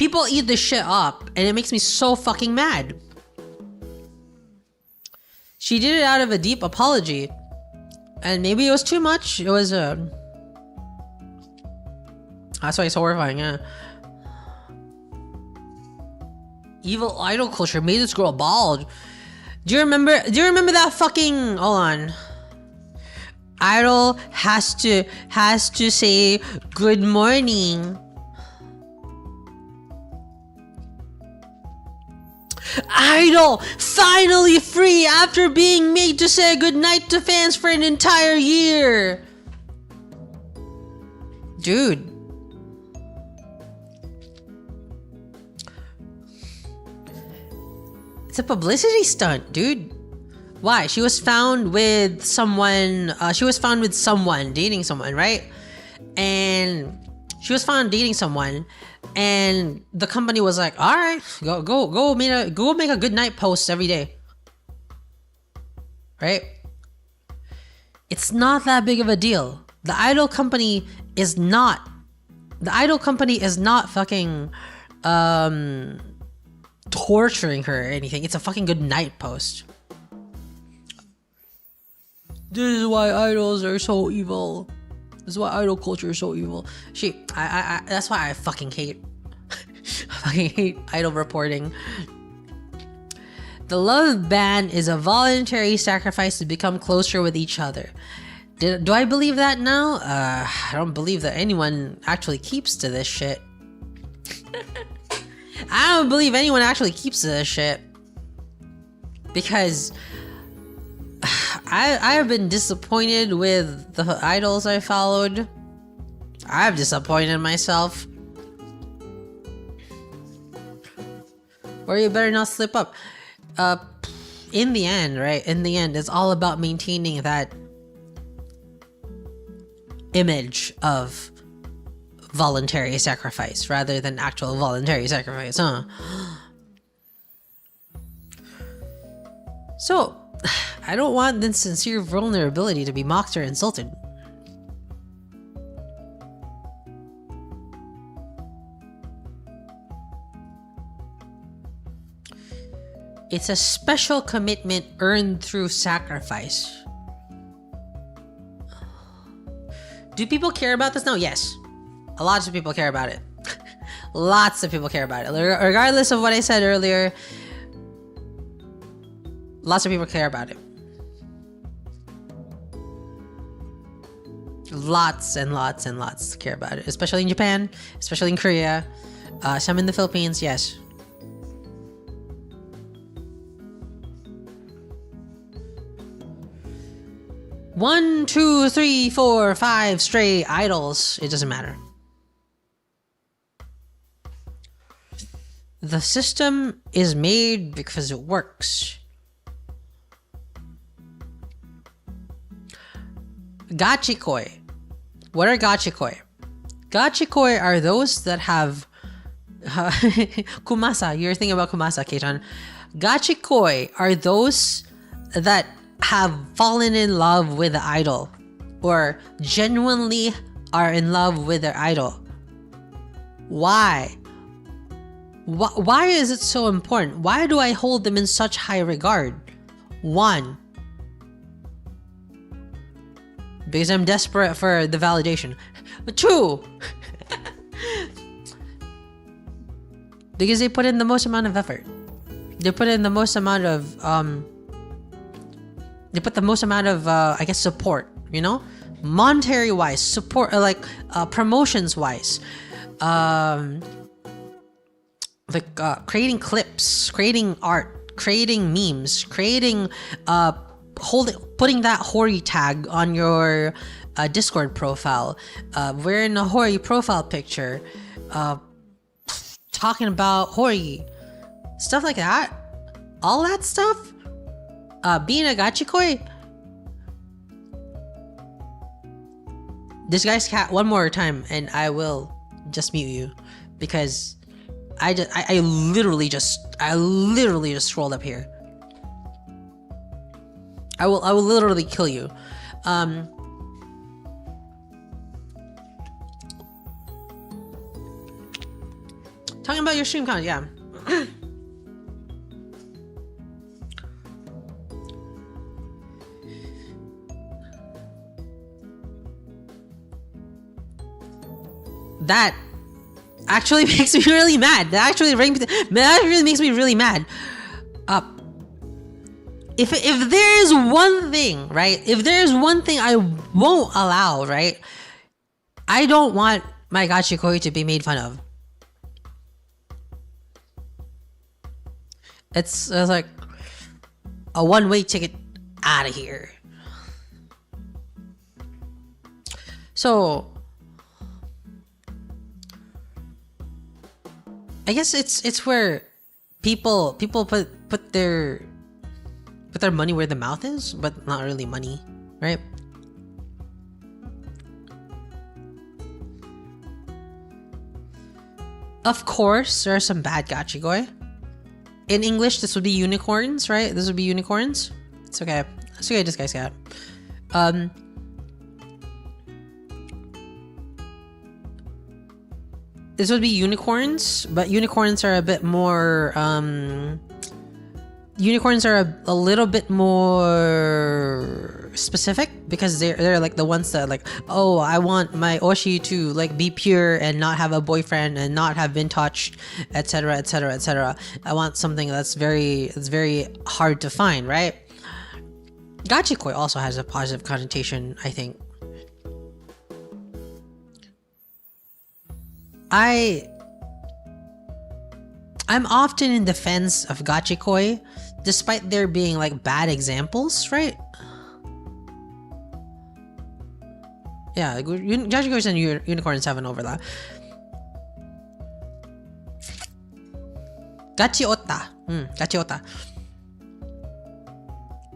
People eat this shit up, and it makes me so fucking mad. She did it out of a deep apology, and maybe it was too much. It was that's why it's horrifying. Yeah. Evil idol culture made this girl bald. Do you remember that fucking, hold on. Idol has to say good morning. Idol finally free after being made to say goodnight to fans for an entire year. Dude. It's a publicity stunt, dude. Why? She was found with someone, dating someone, right? And she was found dating someone, and the company was like, all right, go make a good night post every day. Right? It's not that big of a deal. The idol company is not fucking torturing her or anything. It's a fucking good night post. This is why idols are so evil. This is why idol culture is so evil. That's why I fucking hate idol reporting. The love band is a voluntary sacrifice to become closer with each other. Do I believe that now? I don't believe that anyone actually keeps to this shit. I don't believe anyone actually keeps to this shit. Because I have been disappointed with the idols I followed. I've disappointed myself. Or you better not slip up. In the end, right? In the end, it's all about maintaining that image of voluntary sacrifice rather than actual voluntary sacrifice, huh? So, I don't want this sincere vulnerability to be mocked or insulted. It's a special commitment earned through sacrifice. Do people care about this now? Yes. Lots of people care about it. Lots of people care about it. Regardless of what I said earlier, lots of people care about it. Lots and lots and lots care about it. Especially in Japan, especially in Korea, some in the Philippines, yes. One, two, three, four, five stray idols. It doesn't matter. The system is made because it works. Gachikoi. What are gachikoi? Gachikoi are those that have Kumasa. You're thinking about Kumasa, Keitan. Gachikoi are those that have fallen in love with the idol or genuinely are in love with their idol. Why? Why is it so important? Why do I hold them in such high regard? One, because I'm desperate for the validation. But two, because they put in the most amount of effort. They put in the most amount of I guess support, you know, monetary wise, support, promotions wise, creating clips, creating art, creating memes, creating putting that Hori tag on your Discord profile, wearing a Hori profile picture, talking about Hori, stuff like that. All that stuff. Being a gachikoi. This guy's cat one more time and I will just mute you because I literally just scrolled up here. I will literally kill you. Talking about your stream count, yeah. That actually makes me really mad. That actually makes me really mad. If there is one thing, right? If there is one thing I won't allow, right? I don't want my gachikoi to be made fun of. It's like a one-way ticket out of here. So I guess it's where people put their money where the mouth is, but not really money, right? Of course, there are some bad gachigoi. In English, this would be unicorns, right? This would be unicorns. It's okay. It's okay, this guy's got. This would be unicorns, but unicorns are a bit more. Unicorns are a little bit more specific because they're like the ones that like, oh, I want my oshi to like be pure and not have a boyfriend and not have been touched, etc., etc., etc. I want something that's very hard to find, right? Gachikoi also has a positive connotation, I think. I'm often in defense of gachikoi, despite there being like bad examples, right? Yeah, gachikois and unicorns have an overlap. Gachiota. Gachiota.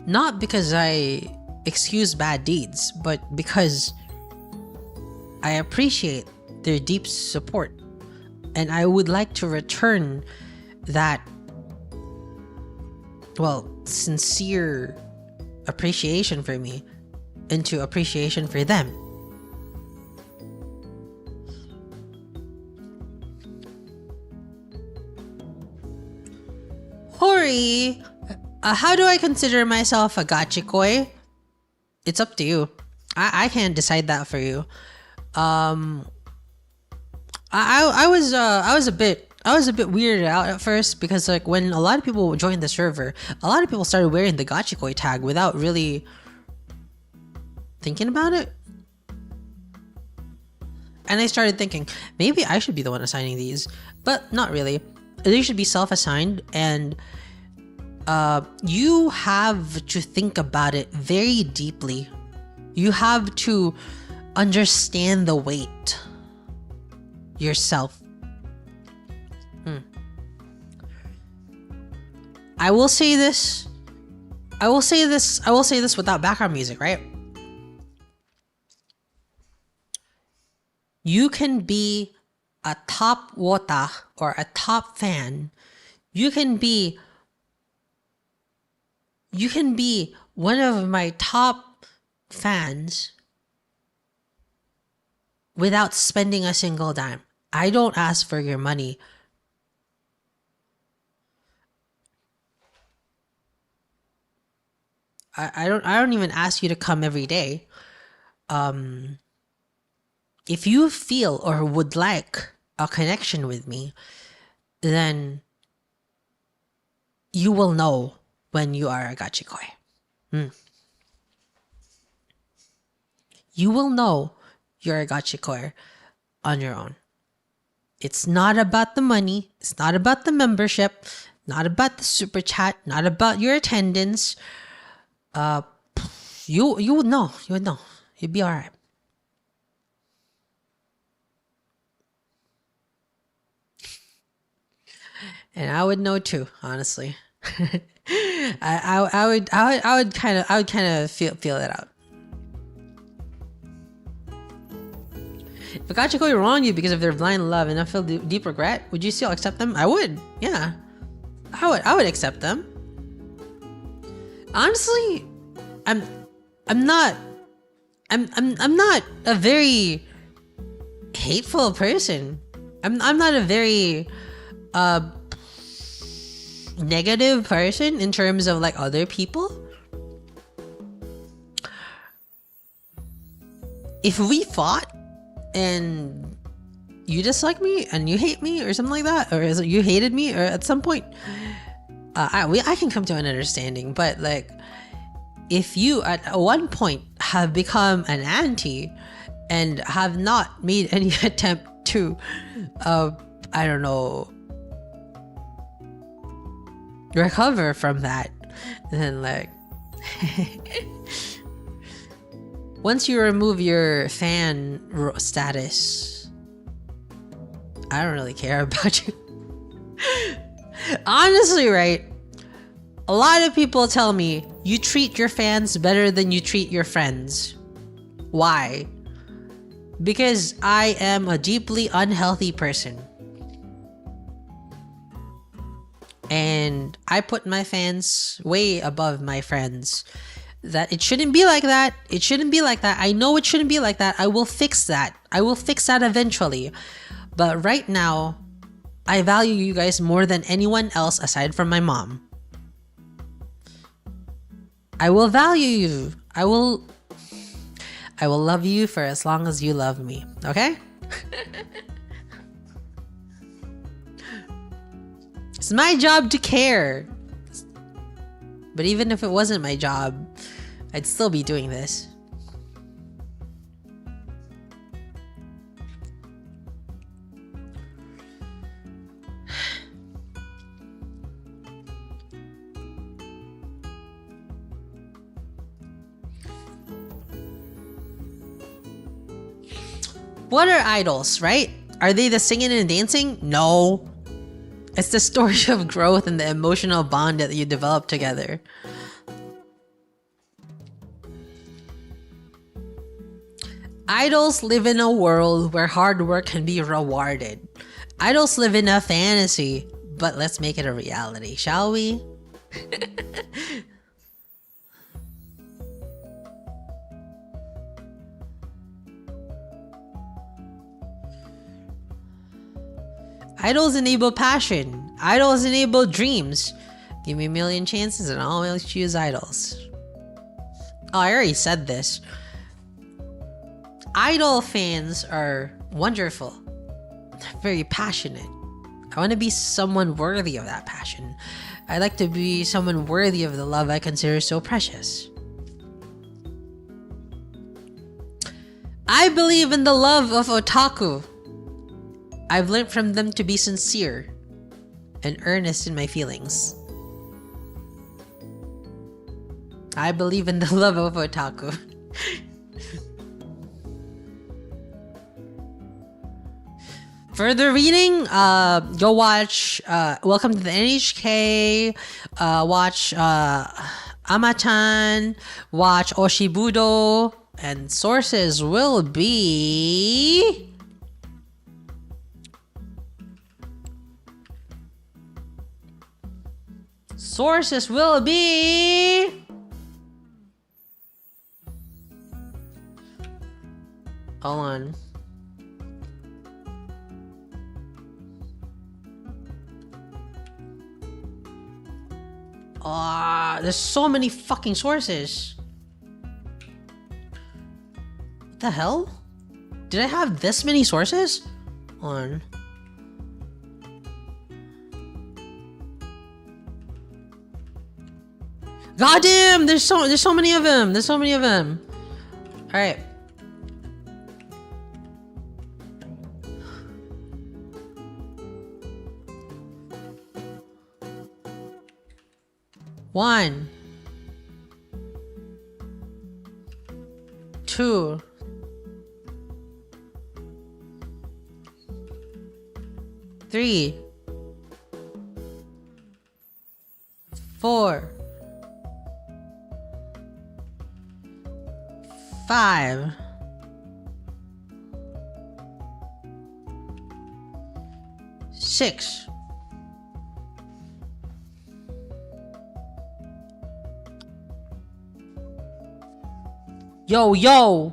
Not because I excuse bad deeds, but because I appreciate their deep support. And I would like to return that, well, sincere appreciation for me into appreciation for them. Hori, how do I consider myself a gachikoi? It's up to you. I can't decide that for you. I was a bit weirded out at first because like when a lot of people joined the server, a lot of people started wearing the gachikoi tag without really thinking about it. And I started thinking, maybe I should be the one assigning these, but not really. They should be self-assigned, and you have to think about it very deeply. You have to understand the weight yourself. I will say this without background music, right? You can be a top wota or a top fan. You can be one of my top fans without spending a single dime. I don't ask for your money. I don't even ask you to come every day. If you feel or would like a connection with me, then you will know when you are a gachikoi. You will know you're a gachikoi on your own. It's not about the money. It's not about the membership. Not about the super chat. Not about your attendance. You would know. You would know. You'd be alright. And I would know too, honestly. I would kind of feel it out. If a gachikoi wronged you because of their blind love and I feel deep regret, would you still accept them? I would. Yeah. I would accept them. Honestly, I'm not a very hateful person. I'm not a very a negative person in terms of like other people. If we fought and you dislike me and you hate me or something like that, or you hated me, or at some point, I can come to an understanding. But like, if you at one point have become an anti and have not made any attempt to, I don't know, recover from that, then like, once you remove your fan status, I don't really care about you. Honestly, right? A lot of people tell me you treat your fans better than you treat your friends. Why? Because I am a deeply unhealthy person. And I put my fans way above my friends. That it shouldn't be like that. It shouldn't be like that. I know it shouldn't be like that. I will fix that. I will fix that eventually. But right now, I value you guys more than anyone else aside from my mom. I will value you. I will love you for as long as you love me. Okay? It's my job to care. But even if it wasn't my job, I'd still be doing this. What are idols, right? Are they the singing and dancing? No. It's the story of growth and the emotional bond that you develop together. Idols live in a world where hard work can be rewarded. Idols live in a fantasy, but let's make it a reality, shall we? Idols enable passion. Idols enable dreams. Give me a million chances and I'll always choose idols. Oh, I already said this. Idol fans are wonderful. They're very passionate. I want to be someone worthy of that passion. I like to be someone worthy of the love I consider so precious. I believe in the love of otaku. I've learned from them to be sincere and earnest in my feelings. I believe in the love of otaku. Further reading, go watch Welcome to the NHK, watch Amatan, watch Oshibudo, and sources will be... Sources will be... Hold on. There's so many fucking sources. What the hell? Did I have this many sources? Hold on. Goddamn! There's so many of them. There's so many of them. All right. One, 2, 3, 4, 5, 6, yo.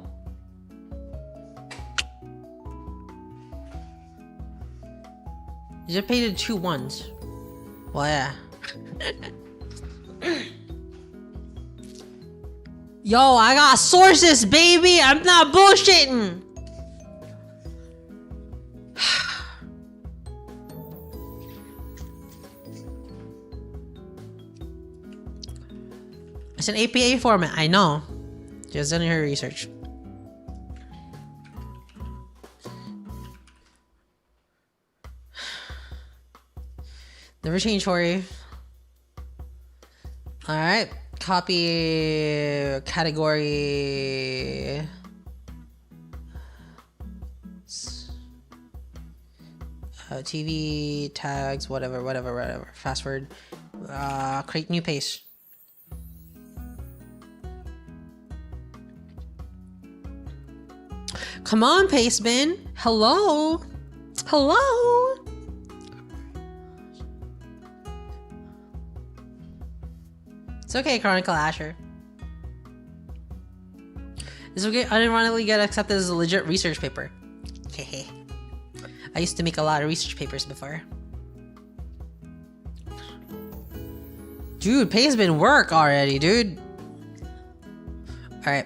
You just paid it 2 ones. Well, yeah. Yo, I got sources, baby. I'm not bullshitting. It's an APA format. I know. Just done her research. Never change, Hori. Alright. Copy category. TV, tags, whatever. Fast forward. Create new page. Come on, Pastebin. Hello. It's okay, Chronicle Asher. This will unironically get accepted as a legit research paper. Hehe. I used to make a lot of research papers before. Dude, Pastebin work already, dude. Alright.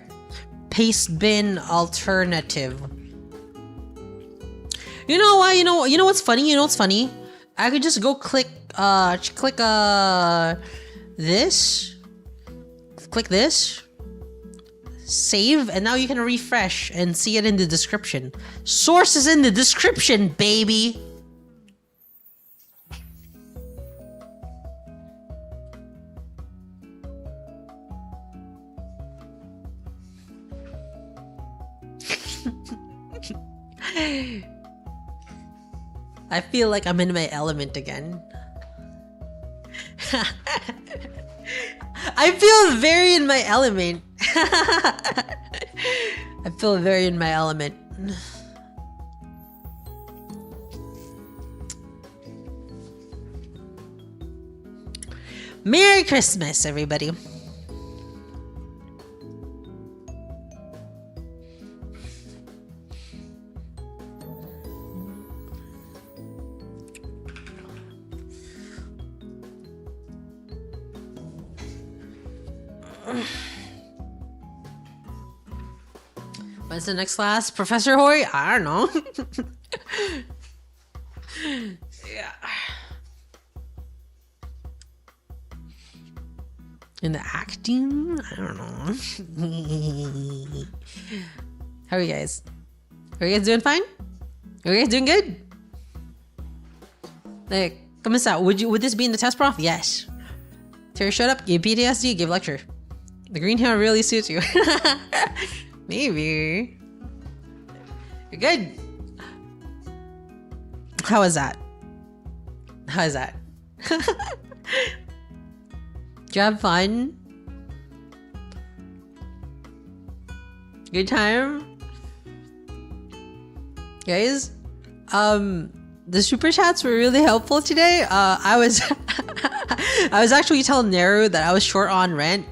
Pastebin alternative. You know what? You know what's funny? I could just go click this. Click this. Save, and now you can refresh and see it in the description. Source is in the description, baby. I feel like I'm in my element again. I feel very in my element. I feel very in my element. Merry Christmas, everybody. When's the next class? Professor Hori? I don't know. Yeah. In the acting? I don't know. How are you guys? Are you guys doing fine? Are you guys doing good? Like, kamusta? Would this be in the test prof? Yes. Terry, shut up. Give PTSD. Give lecture. The green hair really suits you. Maybe. You're good. How was that? Did you have fun? Good time? Guys, the super chats were really helpful today. I was actually telling Neru that I was short on rent.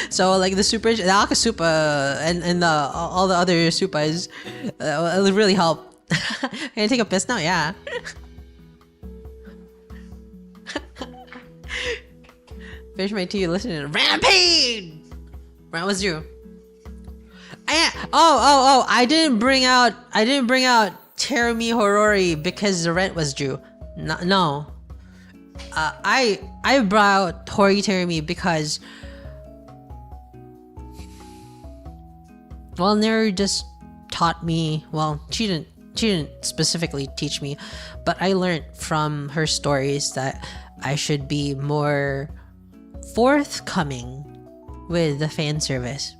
So like the Akasupa and all the other supas, it really helped. Can I take a piss now? Yeah. Finish my tea listening to Rampage. Rant was you. I didn't bring out Terumi Horori because the rent was due. No. I brought Hori Terumi because, well, Neru just taught me. Well, she didn't specifically teach me, but I learned from her stories that I should be more forthcoming with the fan service.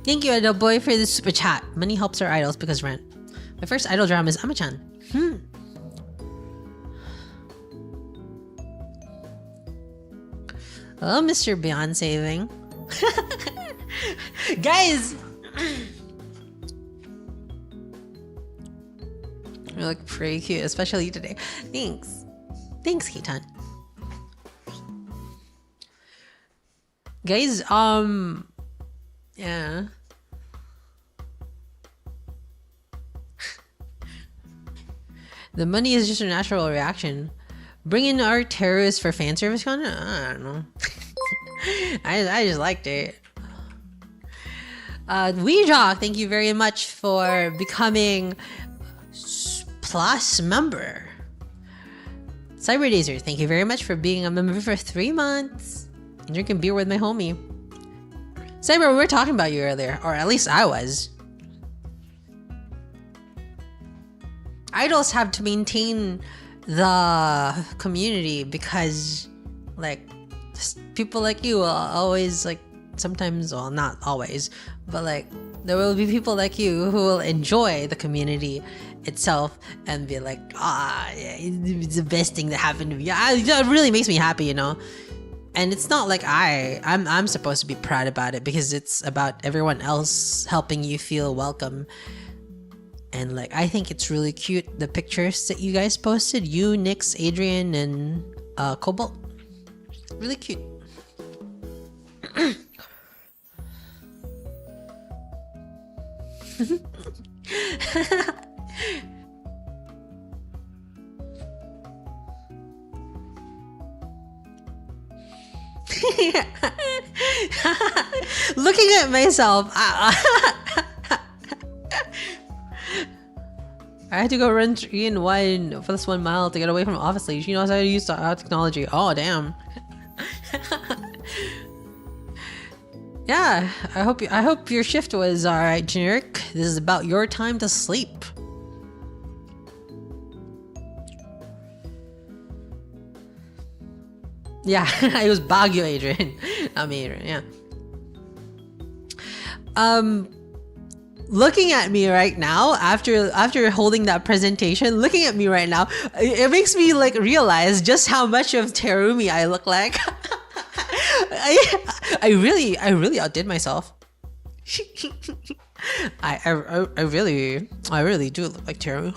Thank you, Idol Boy, for the super chat. Money helps our idols because rent. My first idol drama is Ama-chan. Oh, Mr. Beyond saving. Guys! You look pretty cute, especially today. Thanks. Thanks, Kitan. Guys, yeah. The money is just a natural reaction. Bring in our terrorists for fan service content? I don't know. I just liked it. Weejock, thank you very much for becoming Plus member. Cyberdazer, thank you very much for being a member for 3 months. Drinking beer with my homie. Cyber, we were talking about you earlier, or at least I was. Idols have to maintain the community because, like, people like you will always, like, sometimes, well, not always, but, like, there will be people like you who will enjoy the community itself and be like, it's the best thing that happened to me. It really makes me happy, you know? And it's not like I'm supposed to be proud about it because it's about everyone else helping you feel welcome. And like, I think it's really cute, the pictures that you guys posted, you, Nyx, Adrian, and Cobalt. Really cute. Looking at myself, I had to go run 3 and 1 for this 1 mile to get away from office lady. She knows how to use technology. Oh, damn. Yeah, I hope your shift was alright, Generic. This is about your time to sleep. Yeah, it was Baguio, Adrian. Not me, Adrian, yeah. Looking at me right now, after holding that presentation, looking at me right now, it makes me like realize just how much of Terumi I look like. I really outdid myself. I really do look like Terumi.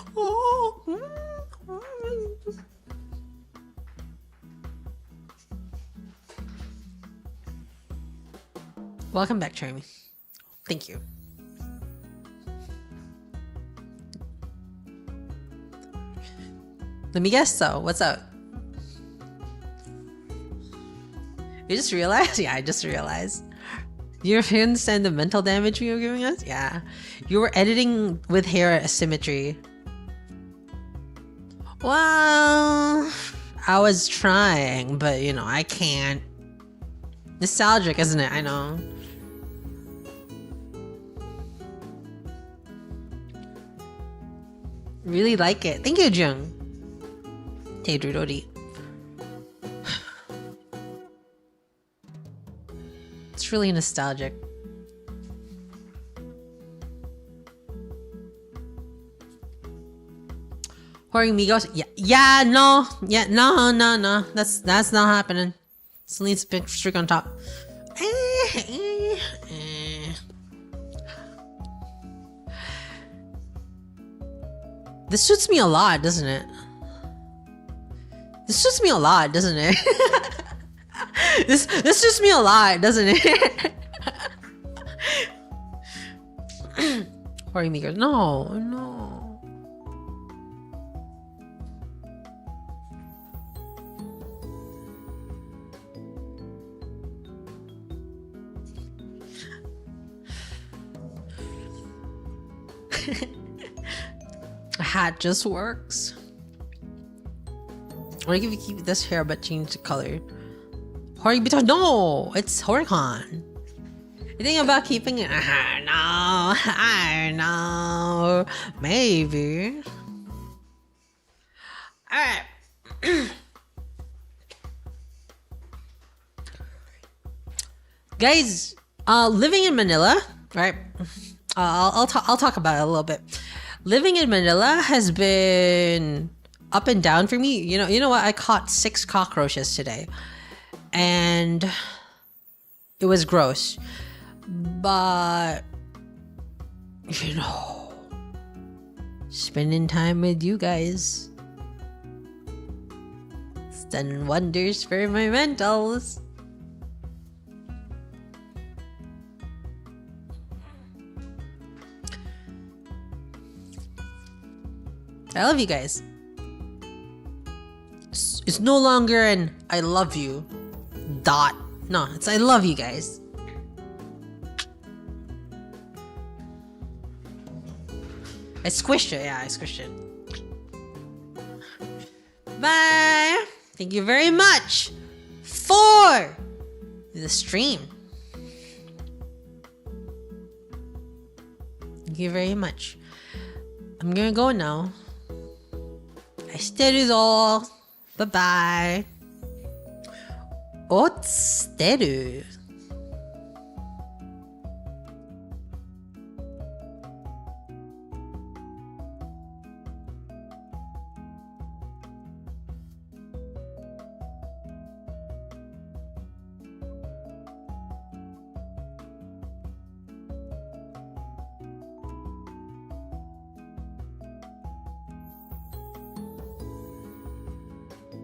Welcome back, Terumi. Thank you. Let me guess though, what's up? You just realized? Yeah, I just realized. You understand the mental damage you were giving us? Yeah. You were editing with hair asymmetry. Well, I was trying, but you know, I can't. Nostalgic, isn't it? I know. Really like it. Thank you, Jung. Teidrudori. It's really nostalgic. Hori Migos. Yeah, no. That's not happening. Celine's big streak on top. This suits me a lot, doesn't it? This suits me a lot, doesn't it? This suits me a lot, doesn't it? Hori Migos. No. A hat just works. Or if you keep this hair but change the color. Horibito, no! It's Horicon. You think about keeping it? No, I know. Maybe. Alright. Guys, living in Manila, right? I'll talk about it a little bit. Living in Manila has been up and down for me. You know what? I caught 6 cockroaches today, and it was gross. But you know, spending time with you guys, it's done wonders for my mentals. I love you guys. It's no longer an I love you. Dot. No, it's I love you guys. I squished it. Yeah, I squished it. Bye. Thank you very much for the stream. Thank you very much. I'm gonna go now. 愛してるぞ。Bye bye. おつてる。